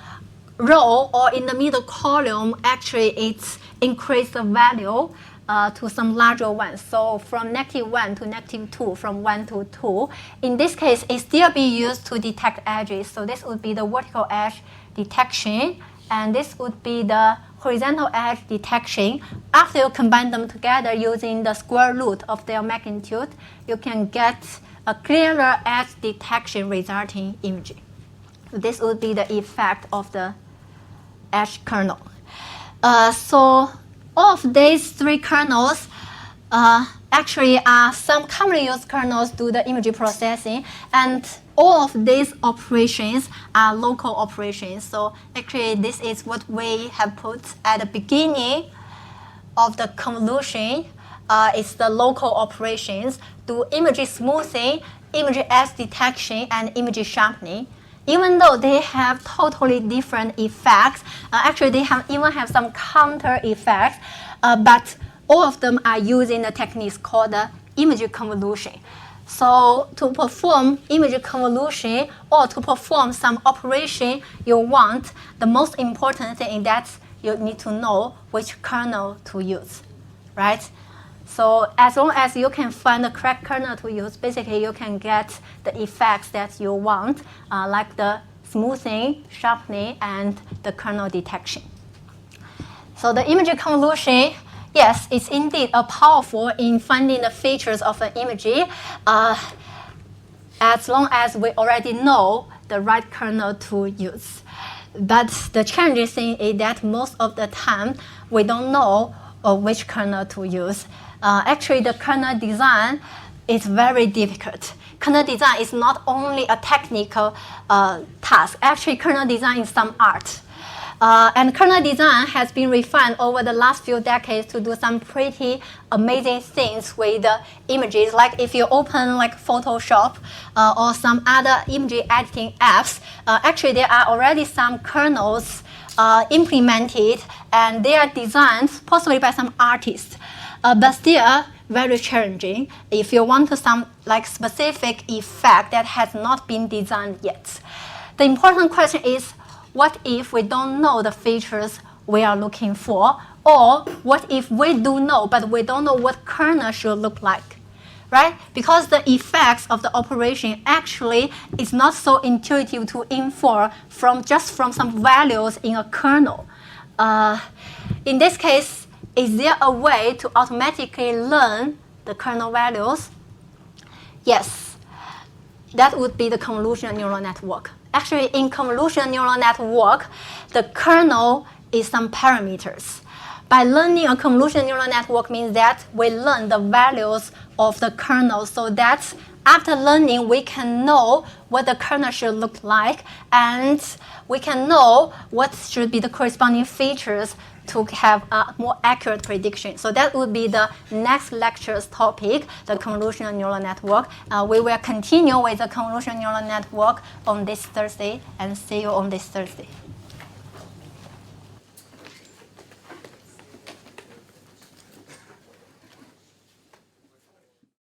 row or in the middle column, actually it's increased the value to some larger ones. So from -1 to -2, from 1 to 2. In this case, it still be used to detect edges. So this would be the vertical edge detection, and this would be the horizontal edge detection. After you combine them together using the square root of their magnitude, you can get a clearer edge detection resulting image. So this would be the effect of the edge kernel. So all of these three kernels actually are some commonly used kernels do the image processing, and all of these operations are local operations. So actually this is what we have put at the beginning of the convolution. It's the local operations, do image smoothing, image edge detection, and image sharpening. Even though they have totally different effects, actually they even have some counter effects, but all of them are using the techniques called the image convolution. So to perform image convolution or to perform some operation you want, the most important thing is that you need to know which kernel to use, right? So as long as you can find the correct kernel to use, basically you can get the effects that you want, like the smoothing, sharpening, and the kernel detection. So the image convolution, yes, it's indeed powerful in finding the features of an image, as long as we already know the right kernel to use. But the challenging thing is that most of the time we don't know which kernel to use. Actually, the kernel design is very difficult kernel design is not only a technical task. Actually, kernel design is some art. And kernel design has been refined over the last few decades to do some pretty amazing things with the images. Like if you open like Photoshop or some other image editing apps, actually there are already some kernels implemented, and they are designed possibly by some artists, but still very challenging if you want some like specific effect that has not been designed yet. The important question is, what if we don't know the features we are looking for? Or what if we do know, but we don't know what kernel should look like, right? Because the effects of the operation actually is not so intuitive to infer from some values in a kernel. In this case, is there a way to automatically learn the kernel values? Yes, that would be the convolutional neural network. Actually, in convolutional neural network, the kernel is some parameters. By learning a convolutional neural network means that we learn the values of the kernel, so that after learning, we can know what the kernel should look like, and we can know what should be the corresponding features to have a more accurate prediction. So that would be the next lecture's topic, the convolutional neural network. We will continue with the convolutional neural network on this Thursday, and see you on this Thursday.